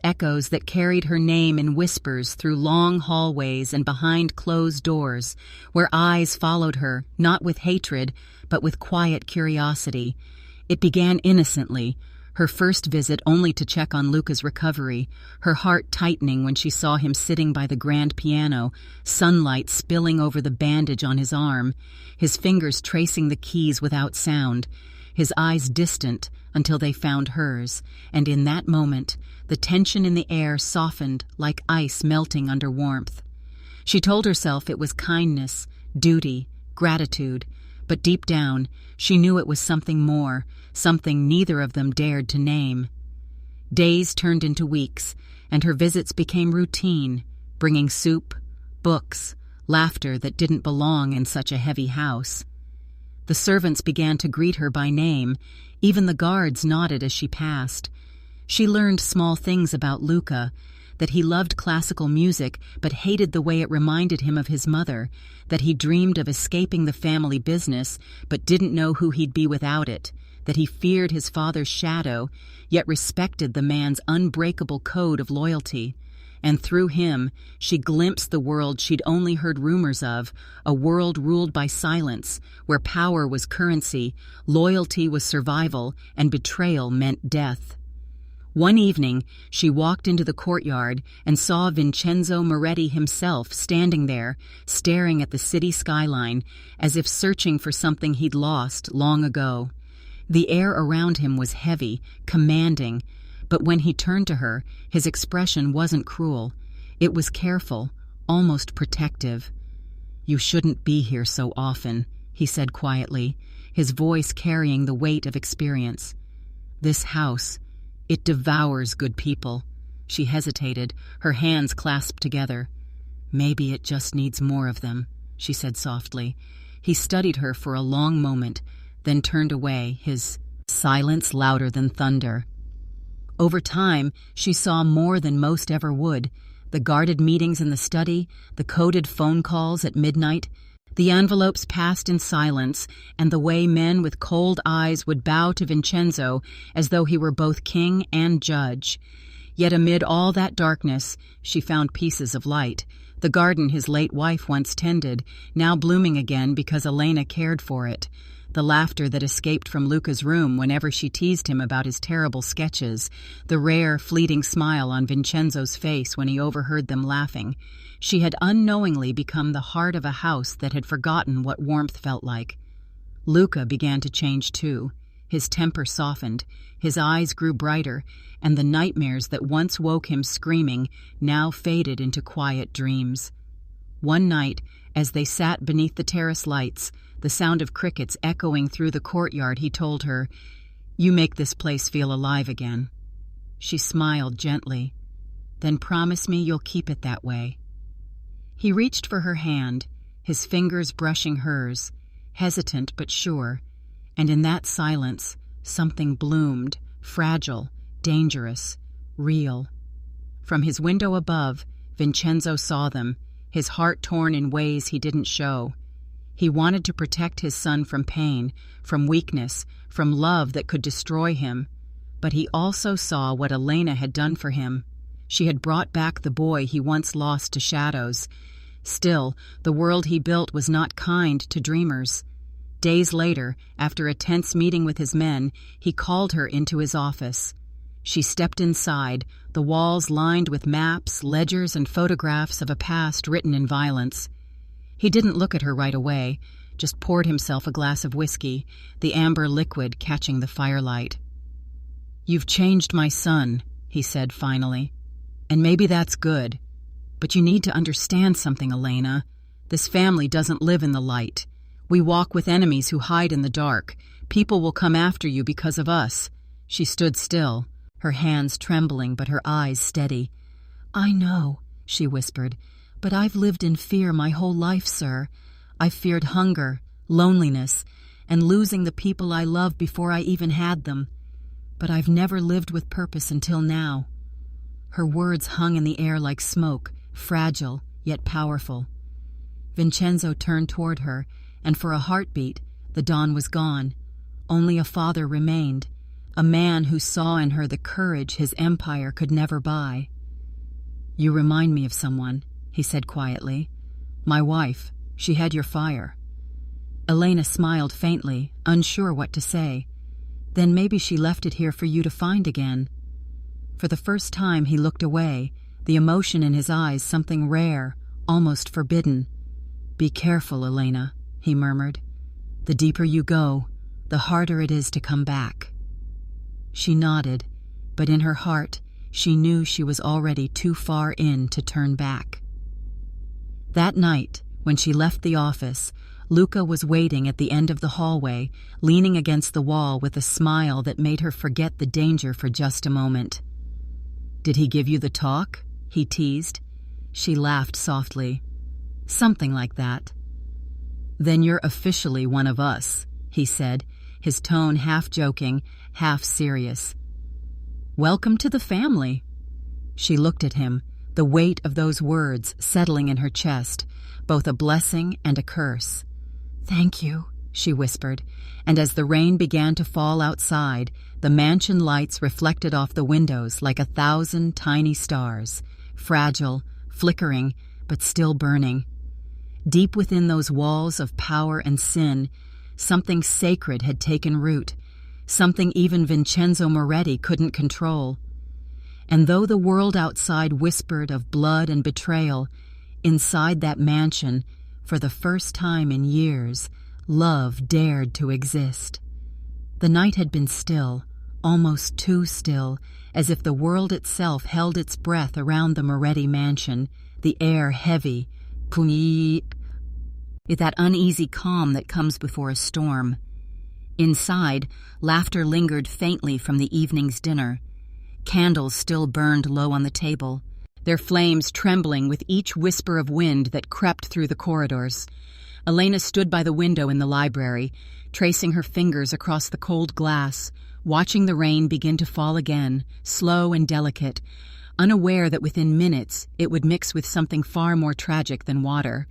echoes that carried her name in whispers through long hallways and behind closed doors, where eyes followed her, not with hatred, but with quiet curiosity. It began innocently, her first visit only to check on Luca's recovery, her heart tightening when she saw him sitting by the grand piano, sunlight spilling over the bandage on his arm, his fingers tracing the keys without sound, his eyes distant until they found hers, and in that moment, the tension in the air softened like ice melting under warmth. She told herself it was kindness, duty, gratitude, but deep down, she knew it was something more, something neither of them dared to name. Days turned into weeks, and her visits became routine, bringing soup, books, laughter that didn't belong in such a heavy house. The servants began to greet her by name, even the guards nodded as she passed. She learned small things about Luca, that he loved classical music but hated the way it reminded him of his mother, that he dreamed of escaping the family business but didn't know who he'd be without it, that he feared his father's shadow, yet respected the man's unbreakable code of loyalty. And through him, she glimpsed the world she'd only heard rumors of, a world ruled by silence, where power was currency, loyalty was survival, and betrayal meant death. One evening, she walked into the courtyard and saw Vincenzo Moretti himself standing there, staring at the city skyline, as if searching for something he'd lost long ago. The air around him was heavy, commanding, but when he turned to her, his expression wasn't cruel. It was careful, almost protective. "You shouldn't be here so often," he said quietly, his voice carrying the weight of experience. "This house, it devours good people." She hesitated, her hands clasped together. "Maybe it just needs more of them," she said softly. He studied her for a long moment, then turned away, his silence louder than thunder. Over time, she saw more than most ever would. The guarded meetings in the study, the coded phone calls at midnight, the envelopes passed in silence, and the way men with cold eyes would bow to Vincenzo as though he were both king and judge. Yet amid all that darkness, she found pieces of light. The garden his late wife once tended, now blooming again because Elena cared for it. The laughter that escaped from Luca's room whenever she teased him about his terrible sketches, the rare, fleeting smile on Vincenzo's face when he overheard them laughing. She had unknowingly become the heart of a house that had forgotten what warmth felt like. Luca began to change too. His temper softened, his eyes grew brighter, and the nightmares that once woke him screaming now faded into quiet dreams. One night, as they sat beneath the terrace lights, the sound of crickets echoing through the courtyard, he told her, "You make this place feel alive again." She smiled gently. "Then promise me you'll keep it that way." He reached for her hand, his fingers brushing hers, hesitant but sure, and in that silence something bloomed, fragile, dangerous, real. From his window above, Vincenzo saw them, his heart torn in ways he didn't show. He wanted to protect his son from pain, from weakness, from love that could destroy him. But he also saw what Elena had done for him. She had brought back the boy he once lost to shadows. Still, the world he built was not kind to dreamers. Days later, after a tense meeting with his men, he called her into his office. She stepped inside, the walls lined with maps, ledgers, and photographs of a past written in violence. He didn't look at her right away, just poured himself a glass of whiskey, the amber liquid catching the firelight. "You've changed my son," he said finally. "And maybe that's good. But you need to understand something, Elena. This family doesn't live in the light. We walk with enemies who hide in the dark. People will come after you because of us." She stood still, her hands trembling but her eyes steady. "I know," she whispered, "but I've lived in fear my whole life, sir. I've feared hunger, loneliness, and losing the people I love before I even had them. But I've never lived with purpose until now." Her words hung in the air like smoke, fragile yet powerful. Vincenzo turned toward her, and for a heartbeat, the dawn was gone. Only a father remained, a man who saw in her the courage his empire could never buy. "You remind me of someone," he said quietly. "My wife. She had your fire." Elena smiled faintly, unsure what to say. "Then maybe she left it here for you to find again." For the first time he looked away, the emotion in his eyes something rare, almost forbidden. "Be careful, Elena," he murmured. "The deeper you go, the harder it is to come back." She nodded, but in her heart she knew she was already too far in to turn back. That night, when she left the office, Luca was waiting at the end of the hallway, leaning against the wall with a smile that made her forget the danger for just a moment. "Did he give you the talk?" he teased. She laughed softly. "Something like that." "Then you're officially one of us," he said, his tone half joking, half serious. "Welcome to the family." She looked at him, the weight of those words settling in her chest, both a blessing and a curse. "Thank you," she whispered, and as the rain began to fall outside, the mansion lights reflected off the windows like 1,000 tiny stars, fragile, flickering, but still burning. Deep within those walls of power and sin, something sacred had taken root, something even Vincenzo Moretti couldn't control. And though the world outside whispered of blood and betrayal, inside that mansion, for the first time in years, love dared to exist. The night had been still, almost too still, as if the world itself held its breath around the Moretti mansion, the air heavy, with that uneasy calm that comes before a storm. Inside, laughter lingered faintly from the evening's dinner. Candles still burned low on the table, their flames trembling with each whisper of wind that crept through the corridors. Elena stood by the window in the library, tracing her fingers across the cold glass, watching the rain begin to fall again, slow and delicate, unaware that within minutes it would mix with something far more tragic than water.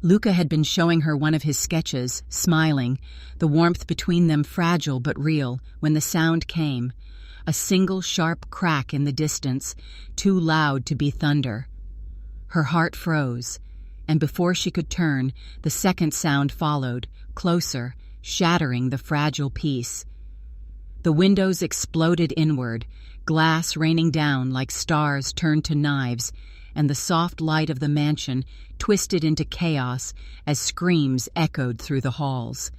Luca had been showing her one of his sketches, smiling, the warmth between them fragile but real, when the sound came. A single sharp crack in the distance, too loud to be thunder. Her heart froze, and before she could turn, the second sound followed, closer, shattering the fragile peace. The windows exploded inward, glass raining down like stars turned to knives, and the soft light of the mansion twisted into chaos as screams echoed through the halls.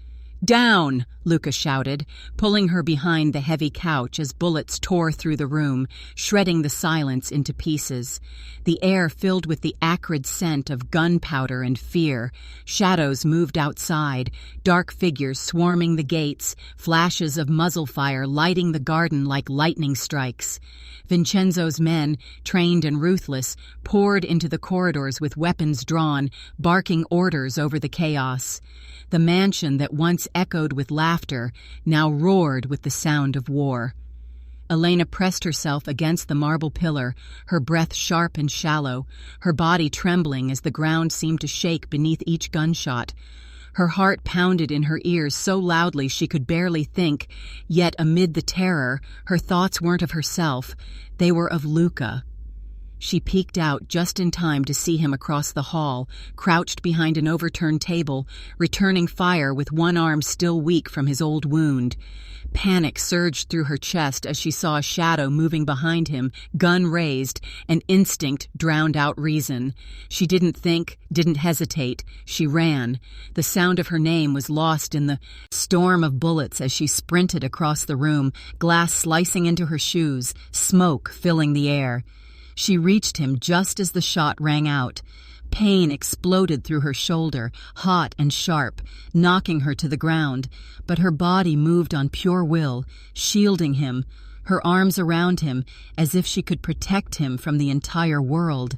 "Down!" Luca shouted, pulling her behind the heavy couch as bullets tore through the room, shredding the silence into pieces. The air filled with the acrid scent of gunpowder and fear. Shadows moved outside, dark figures swarming the gates, flashes of muzzle fire lighting the garden like lightning strikes. Vincenzo's men, trained and ruthless, poured into the corridors with weapons drawn, barking orders over the chaos. The mansion that once echoed with laughter now roared with the sound of war. Elena pressed herself against the marble pillar, her breath sharp and shallow, her body trembling as the ground seemed to shake beneath each gunshot. Her heart pounded in her ears so loudly she could barely think, yet amid the terror, her thoughts weren't of herself, they were of Luca. She peeked out just in time to see him across the hall, crouched behind an overturned table, returning fire with one arm still weak from his old wound. Panic surged through her chest as she saw a shadow moving behind him, gun raised, and instinct drowned out reason. She didn't think, didn't hesitate. She ran. The sound of her name was lost in the storm of bullets as she sprinted across the room, glass slicing into her shoes, smoke filling the air. She reached him just as the shot rang out. Pain exploded through her shoulder, hot and sharp, knocking her to the ground, but her body moved on pure will, shielding him, her arms around him, as if she could protect him from the entire world.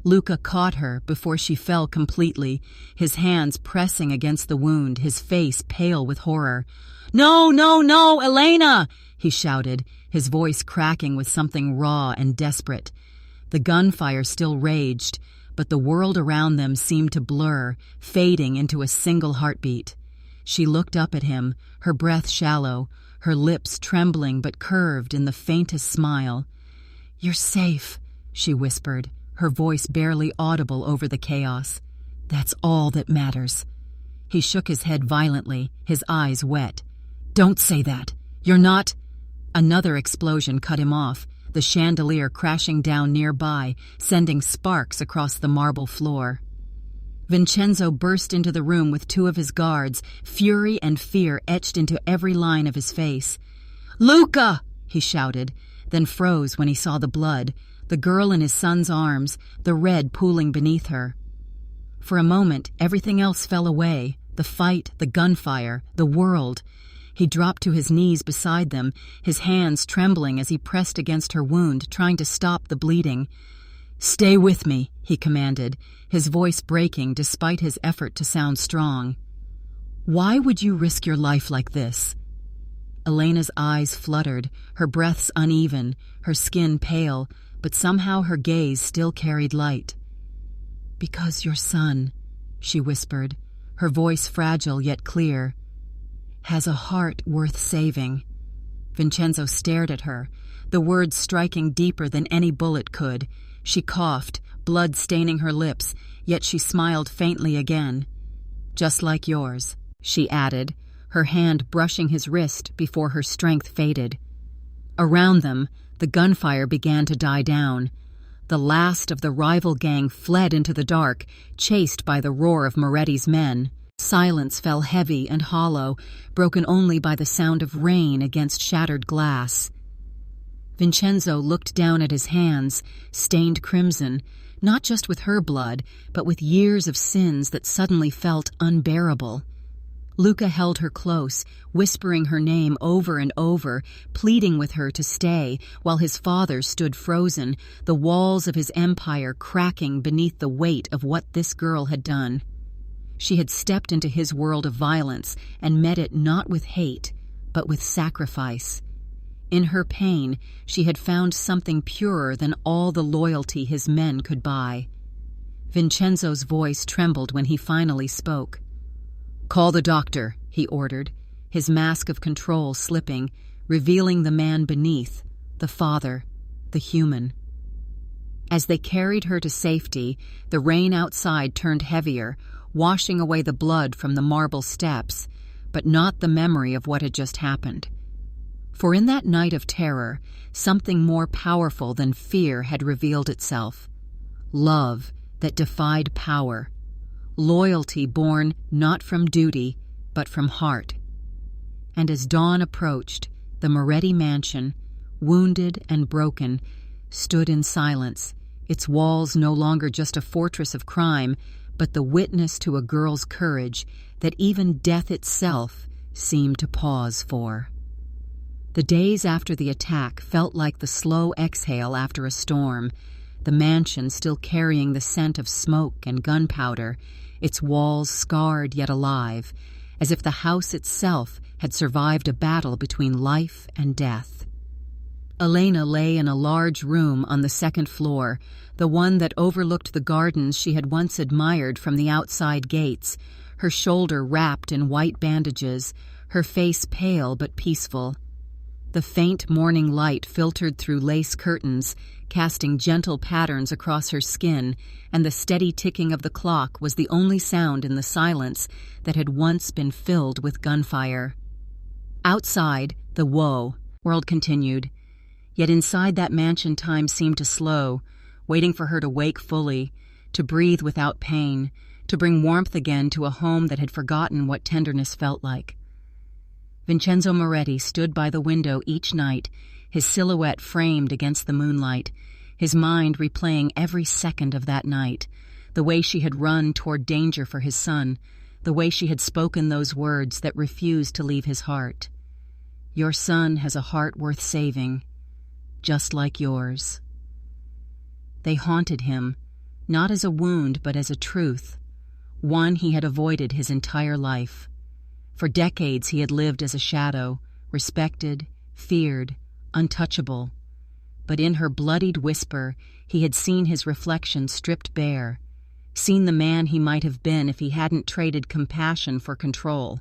Luca caught her before she fell completely, his hands pressing against the wound, his face pale with horror. "No, no, no, Elena!" he shouted, his voice cracking with something raw and desperate. The gunfire still raged, but the world around them seemed to blur, fading into a single heartbeat. She looked up at him, her breath shallow, her lips trembling but curved in the faintest smile. "You're safe," she whispered, her voice barely audible over the chaos. "That's all that matters." He shook his head violently, his eyes wet. "Don't say that. You're not—" Another explosion cut him off, the chandelier crashing down nearby, sending sparks across the marble floor. Vincenzo burst into the room with two of his guards, fury and fear etched into every line of his face. "Luca!" he shouted, then froze when he saw the blood, the girl in his son's arms, the red pooling beneath her. For a moment, everything else fell away, the fight, the gunfire, the world. He dropped to his knees beside them, his hands trembling as he pressed against her wound, trying to stop the bleeding. "Stay with me," he commanded, his voice breaking despite his effort to sound strong. "Why would you risk your life like this?" Elena's eyes fluttered, her breaths uneven, her skin pale, but somehow her gaze still carried light. "Because your son," she whispered, her voice fragile yet clear. "Has a heart worth saving." Vincenzo stared at her, the words striking deeper than any bullet could. She coughed, blood staining her lips, yet she smiled faintly again. "Just like yours," she added, her hand brushing his wrist before her strength faded. Around them, the gunfire began to die down. The last of the rival gang fled into the dark, chased by the roar of Moretti's men. Silence fell heavy and hollow, broken only by the sound of rain against shattered glass. Vincenzo looked down at his hands, stained crimson, not just with her blood, but with years of sins that suddenly felt unbearable. Luca held her close, whispering her name over and over, pleading with her to stay, while his father stood frozen, the walls of his empire cracking beneath the weight of what this girl had done. She had stepped into his world of violence and met it not with hate, but with sacrifice. In her pain, she had found something purer than all the loyalty his men could buy. Vincenzo's voice trembled when he finally spoke. "Call the doctor," he ordered, his mask of control slipping, revealing the man beneath, the father, the human. As they carried her to safety, the rain outside turned heavier, washing away the blood from the marble steps, but not the memory of what had just happened. For in that night of terror, something more powerful than fear had revealed itself. Love that defied power. Loyalty born not from duty, but from heart. And as dawn approached, the Moretti mansion, wounded and broken, stood in silence, its walls no longer just a fortress of crime, but the witness to a girl's courage that even death itself seemed to pause for. The days after the attack felt like the slow exhale after a storm, the mansion still carrying the scent of smoke and gunpowder, its walls scarred yet alive, as if the house itself had survived a battle between life and death. Elena lay in a large room on the second floor, the one that overlooked the gardens she had once admired from the outside gates, her shoulder wrapped in white bandages, her face pale but peaceful. The faint morning light filtered through lace curtains, casting gentle patterns across her skin, and the steady ticking of the clock was the only sound in the silence that had once been filled with gunfire. Outside, the world continued, yet inside that mansion time seemed to slow, waiting for her to wake fully, to breathe without pain, to bring warmth again to a home that had forgotten what tenderness felt like. Vincenzo Moretti stood by the window each night, his silhouette framed against the moonlight, his mind replaying every second of that night, the way she had run toward danger for his son, the way she had spoken those words that refused to leave his heart. "Your son has a heart worth saving, just like yours." They haunted him, not as a wound but as a truth, one he had avoided his entire life. For decades he had lived as a shadow, respected, feared, untouchable. But in her bloodied whisper, he had seen his reflection stripped bare, seen the man he might have been if he hadn't traded compassion for control.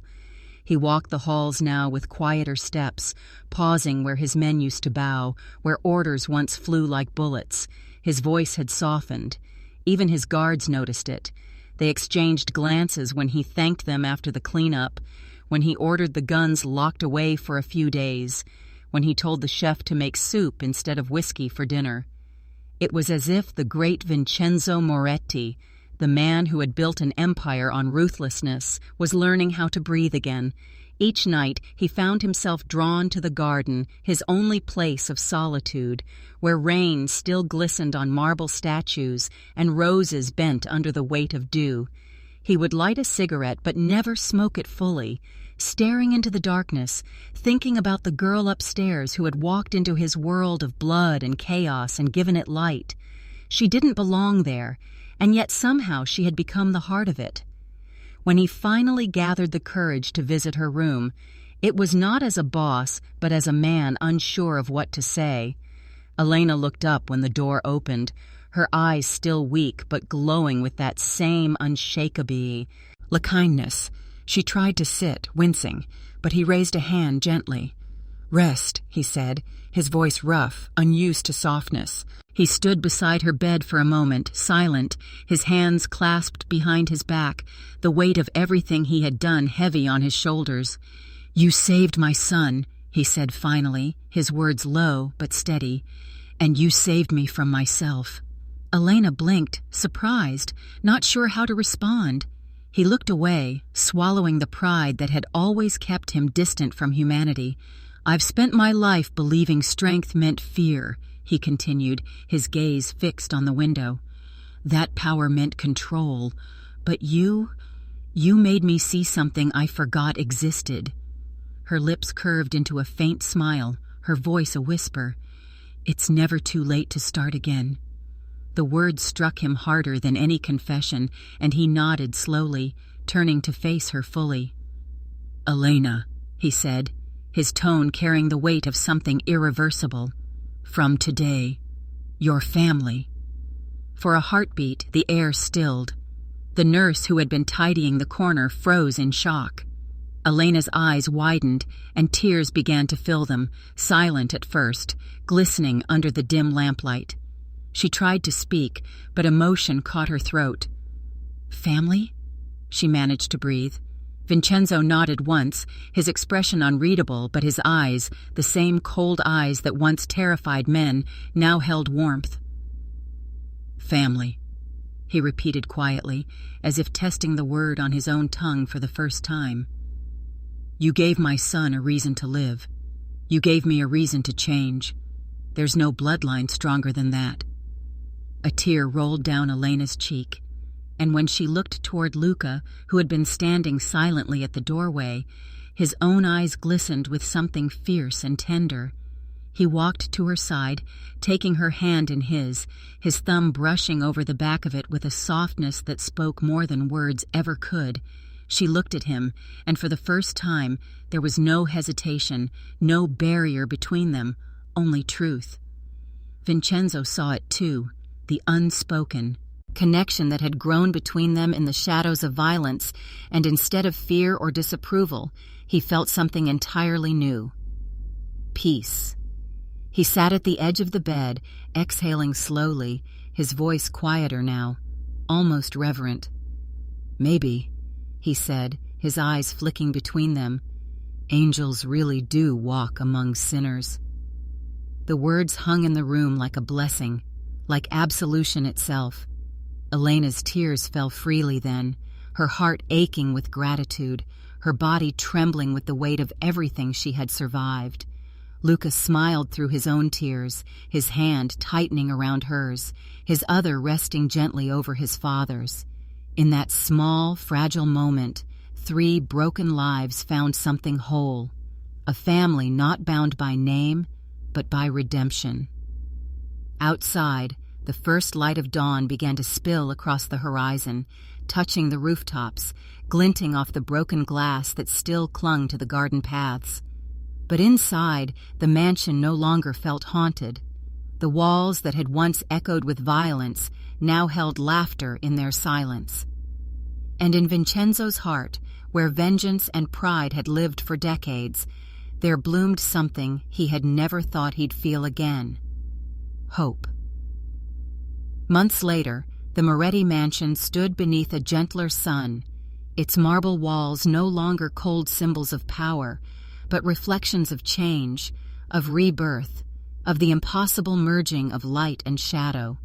He walked the halls now with quieter steps, pausing where his men used to bow, where orders once flew like bullets. His voice had softened. Even his guards noticed it. They exchanged glances when he thanked them after the cleanup, when he ordered the guns locked away for a few days, when he told the chef to make soup instead of whiskey for dinner. It was as if the great Vincenzo Moretti, the man who had built an empire on ruthlessness, was learning how to breathe again. Each night he found himself drawn to the garden, his only place of solitude, where rain still glistened on marble statues and roses bent under the weight of dew. He would light a cigarette but never smoke it fully, staring into the darkness, thinking about the girl upstairs who had walked into his world of blood and chaos and given it light. She didn't belong there, and yet somehow she had become the heart of it. When he finally gathered the courage to visit her room, it was not as a boss, but as a man unsure of what to say. Elena looked up when the door opened, her eyes still weak but glowing with that same unshakable Kindness. She tried to sit, wincing, but he raised a hand gently. "Rest," he said, his voice rough, unused to softness. He stood beside her bed for a moment, silent, his hands clasped behind his back, the weight of everything he had done heavy on his shoulders. "You saved my son," he said finally, his words low but steady, "and you saved me from myself." Elena blinked, surprised, not sure how to respond. He looked away, swallowing the pride that had always kept him distant from humanity. "I've spent my life believing strength meant fear," he continued, his gaze fixed on the window. "That power meant control. But you made me see something I forgot existed." Her lips curved into a faint smile, her voice a whisper. "It's never too late to start again." The words struck him harder than any confession, and he nodded slowly, turning to face her fully. "Elena," he said, his tone carrying the weight of something irreversible. "From today, your family." For a heartbeat, the air stilled. The nurse who had been tidying the corner froze in shock. Elena's eyes widened, and tears began to fill them, silent at first, glistening under the dim lamplight. She tried to speak, but emotion caught her throat. "Family?" she managed to breathe. Vincenzo nodded once, his expression unreadable, but his eyes, the same cold eyes that once terrified men, now held warmth. "Family," he repeated quietly, as if testing the word on his own tongue for the first time. "You gave my son a reason to live. You gave me a reason to change. There's no bloodline stronger than that." A tear rolled down Elena's cheek, and when she looked toward Luca, who had been standing silently at the doorway, his own eyes glistened with something fierce and tender. He walked to her side, taking her hand in his thumb brushing over the back of it with a softness that spoke more than words ever could. She looked at him, and for the first time there was no hesitation, no barrier between them, only truth. Vincenzo saw it too, the unspoken connection that had grown between them in the shadows of violence, and instead of fear or disapproval, he felt something entirely new. Peace. He sat at the edge of the bed, exhaling slowly, his voice quieter now, almost reverent. "Maybe," he said, his eyes flicking between them, "angels really do walk among sinners." The words hung in the room like a blessing, like absolution itself. Elena's tears fell freely then, her heart aching with gratitude, her body trembling with the weight of everything she had survived. Lucas smiled through his own tears, his hand tightening around hers, his other resting gently over his father's. In that small, fragile moment, 3 broken lives found something whole, a family not bound by name, but by redemption. Outside, the first light of dawn began to spill across the horizon, touching the rooftops, glinting off the broken glass that still clung to the garden paths. But inside, the mansion no longer felt haunted. The walls that had once echoed with violence now held laughter in their silence. And in Vincenzo's heart, where vengeance and pride had lived for decades, there bloomed something he had never thought he'd feel again: hope. Months later, the Moretti mansion stood beneath a gentler sun, its marble walls no longer cold symbols of power, but reflections of change, of rebirth, of the impossible merging of light and shadow.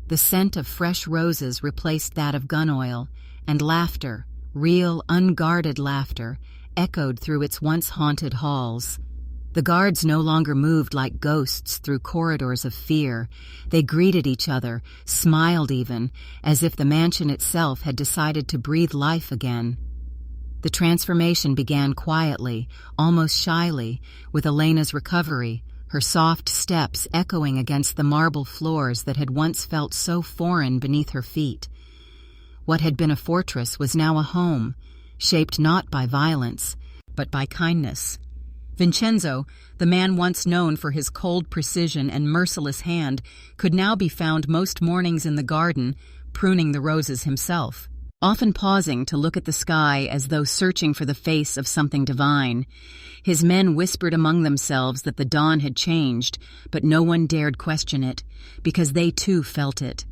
The scent of fresh roses replaced that of gun oil, and laughter, real, unguarded laughter, echoed through its once haunted halls. The guards no longer moved like ghosts through corridors of fear. They greeted each other, smiled even, as if the mansion itself had decided to breathe life again. The transformation began quietly, almost shyly, with Elena's recovery, her soft steps echoing against the marble floors that had once felt so foreign beneath her feet. What had been a fortress was now a home, shaped not by violence, but by kindness. Vincenzo, the man once known for his cold precision and merciless hand, could now be found most mornings in the garden, pruning the roses himself. often pausing to look at the sky as though searching for the face of something divine. His men whispered among themselves that the dawn had changed, but no one dared question it, because they too felt it.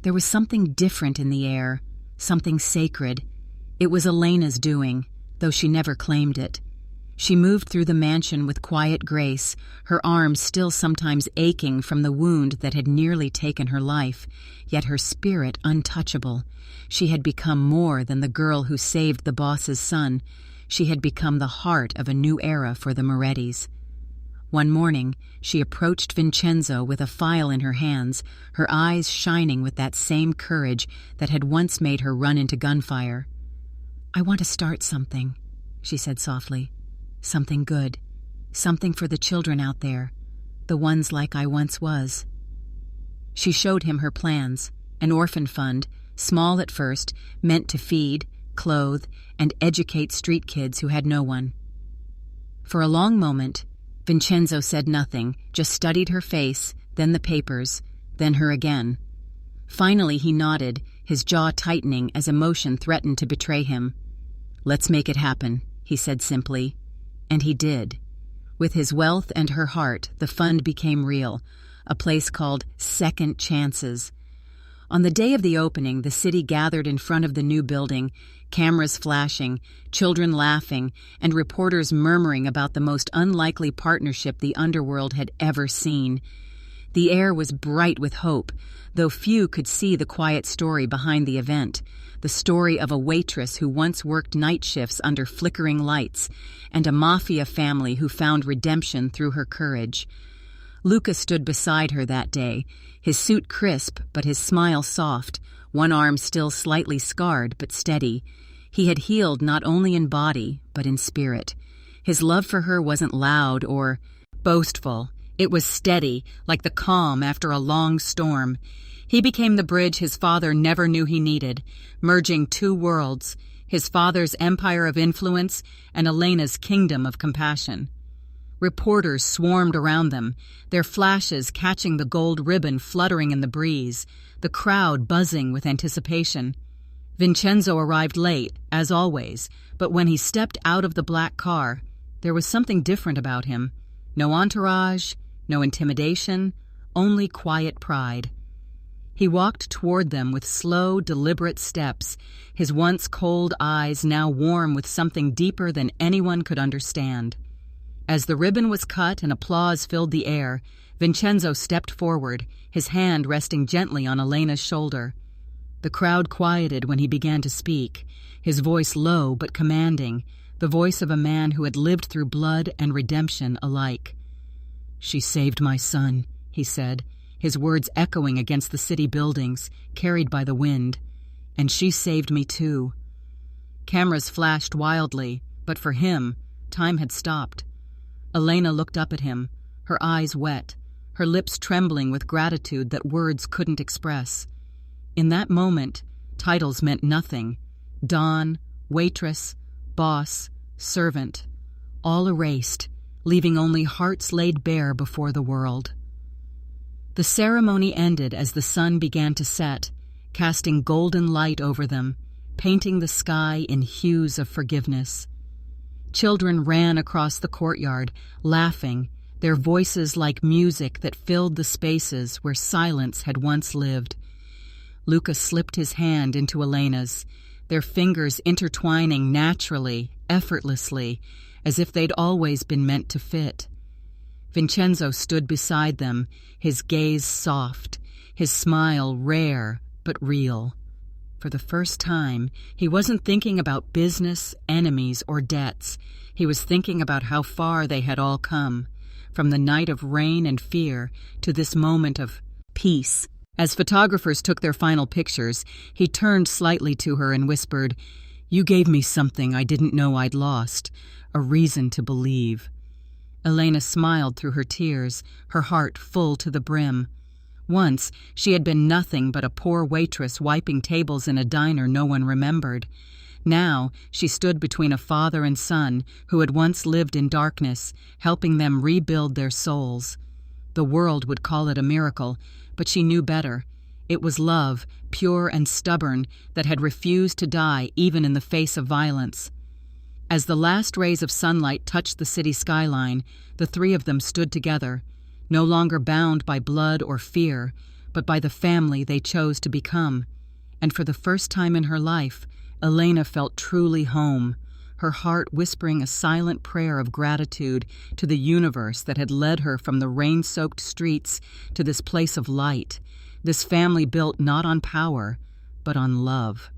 There was something different in the air, something sacred. It was Elena's doing, though she never claimed it. She moved through the mansion with quiet grace, her arms still sometimes aching from the wound that had nearly taken her life, yet her spirit untouchable. She had become more than the girl who saved the boss's son. She had become the heart of a new era for the Morettis. One morning, she approached Vincenzo with a file in her hands, her eyes shining with that same courage that had once made her run into gunfire. "I want to start something," she said softly. "Something good. Something for the children out there, the ones like I once was." She showed him her plans, an orphan fund, small at first, meant to feed, clothe, and educate street kids who had no one. For a long moment, Vincenzo said nothing, just studied her face, then the papers, then her again. Finally he nodded, his jaw tightening as emotion threatened to betray him. "Let's make it happen," he said simply. And he did. With his wealth and her heart, the fund became real, a place called Second Chances. On the day of the opening, the city gathered in front of the new building, cameras flashing, children laughing, and reporters murmuring about the most unlikely partnership the underworld had ever seen. The air was bright with hope, though few could see the quiet story behind the event, the story of a waitress who once worked night shifts under flickering lights, and a Mafia family who found redemption through her courage. Luca stood beside her that day, his suit crisp but his smile soft, one arm still slightly scarred but steady. He had healed not only in body but in spirit. His love for her wasn't loud or boastful. It was steady, like the calm after a long storm. He became the bridge his father never knew he needed, merging two worlds, his father's empire of influence and Elena's kingdom of compassion. Reporters swarmed around them, their flashes catching the gold ribbon fluttering in the breeze, the crowd buzzing with anticipation. Vincenzo arrived late, as always, but when he stepped out of the black car, there was something different about him. No entourage, no intimidation, only quiet pride. He walked toward them with slow, deliberate steps, his once cold eyes now warm with something deeper than anyone could understand. As the ribbon was cut and applause filled the air, Vincenzo stepped forward, his hand resting gently on Elena's shoulder. The crowd quieted when he began to speak, his voice low but commanding, the voice of a man who had lived through blood and redemption alike. "She saved my son," he said, his words echoing against the city buildings, carried by the wind. "And she saved me too." Cameras flashed wildly, but for him, time had stopped. Elena looked up at him, her eyes wet, her lips trembling with gratitude that words couldn't express. In that moment, titles meant nothing. Don, waitress, boss, servant, all erased, leaving only hearts laid bare before the world. The ceremony ended as the sun began to set, casting golden light over them, painting the sky in hues of forgiveness. Children ran across the courtyard, laughing, their voices like music that filled the spaces where silence had once lived. Luca slipped his hand into Elena's, their fingers intertwining naturally, effortlessly, as if they'd always been meant to fit. Vincenzo stood beside them, his gaze soft, his smile rare but real. For the first time, he wasn't thinking about business, enemies, or debts. He was thinking about how far they had all come, from the night of rain and fear to this moment of peace. As photographers took their final pictures, he turned slightly to her and whispered, "You gave me something I didn't know I'd lost, a reason to believe." Elena smiled through her tears, her heart full to the brim. Once, she had been nothing but a poor waitress wiping tables in a diner no one remembered. Now, she stood between a father and son who had once lived in darkness, helping them rebuild their souls. The world would call it a miracle, but she knew better. It was love, pure and stubborn, that had refused to die even in the face of violence. As the last rays of sunlight touched the city skyline, the three of them stood together, no longer bound by blood or fear, but by the family they chose to become. And for the first time in her life, Elena felt truly home, her heart whispering a silent prayer of gratitude to the universe that had led her from the rain-soaked streets to this place of light, this family built not on power, but on love.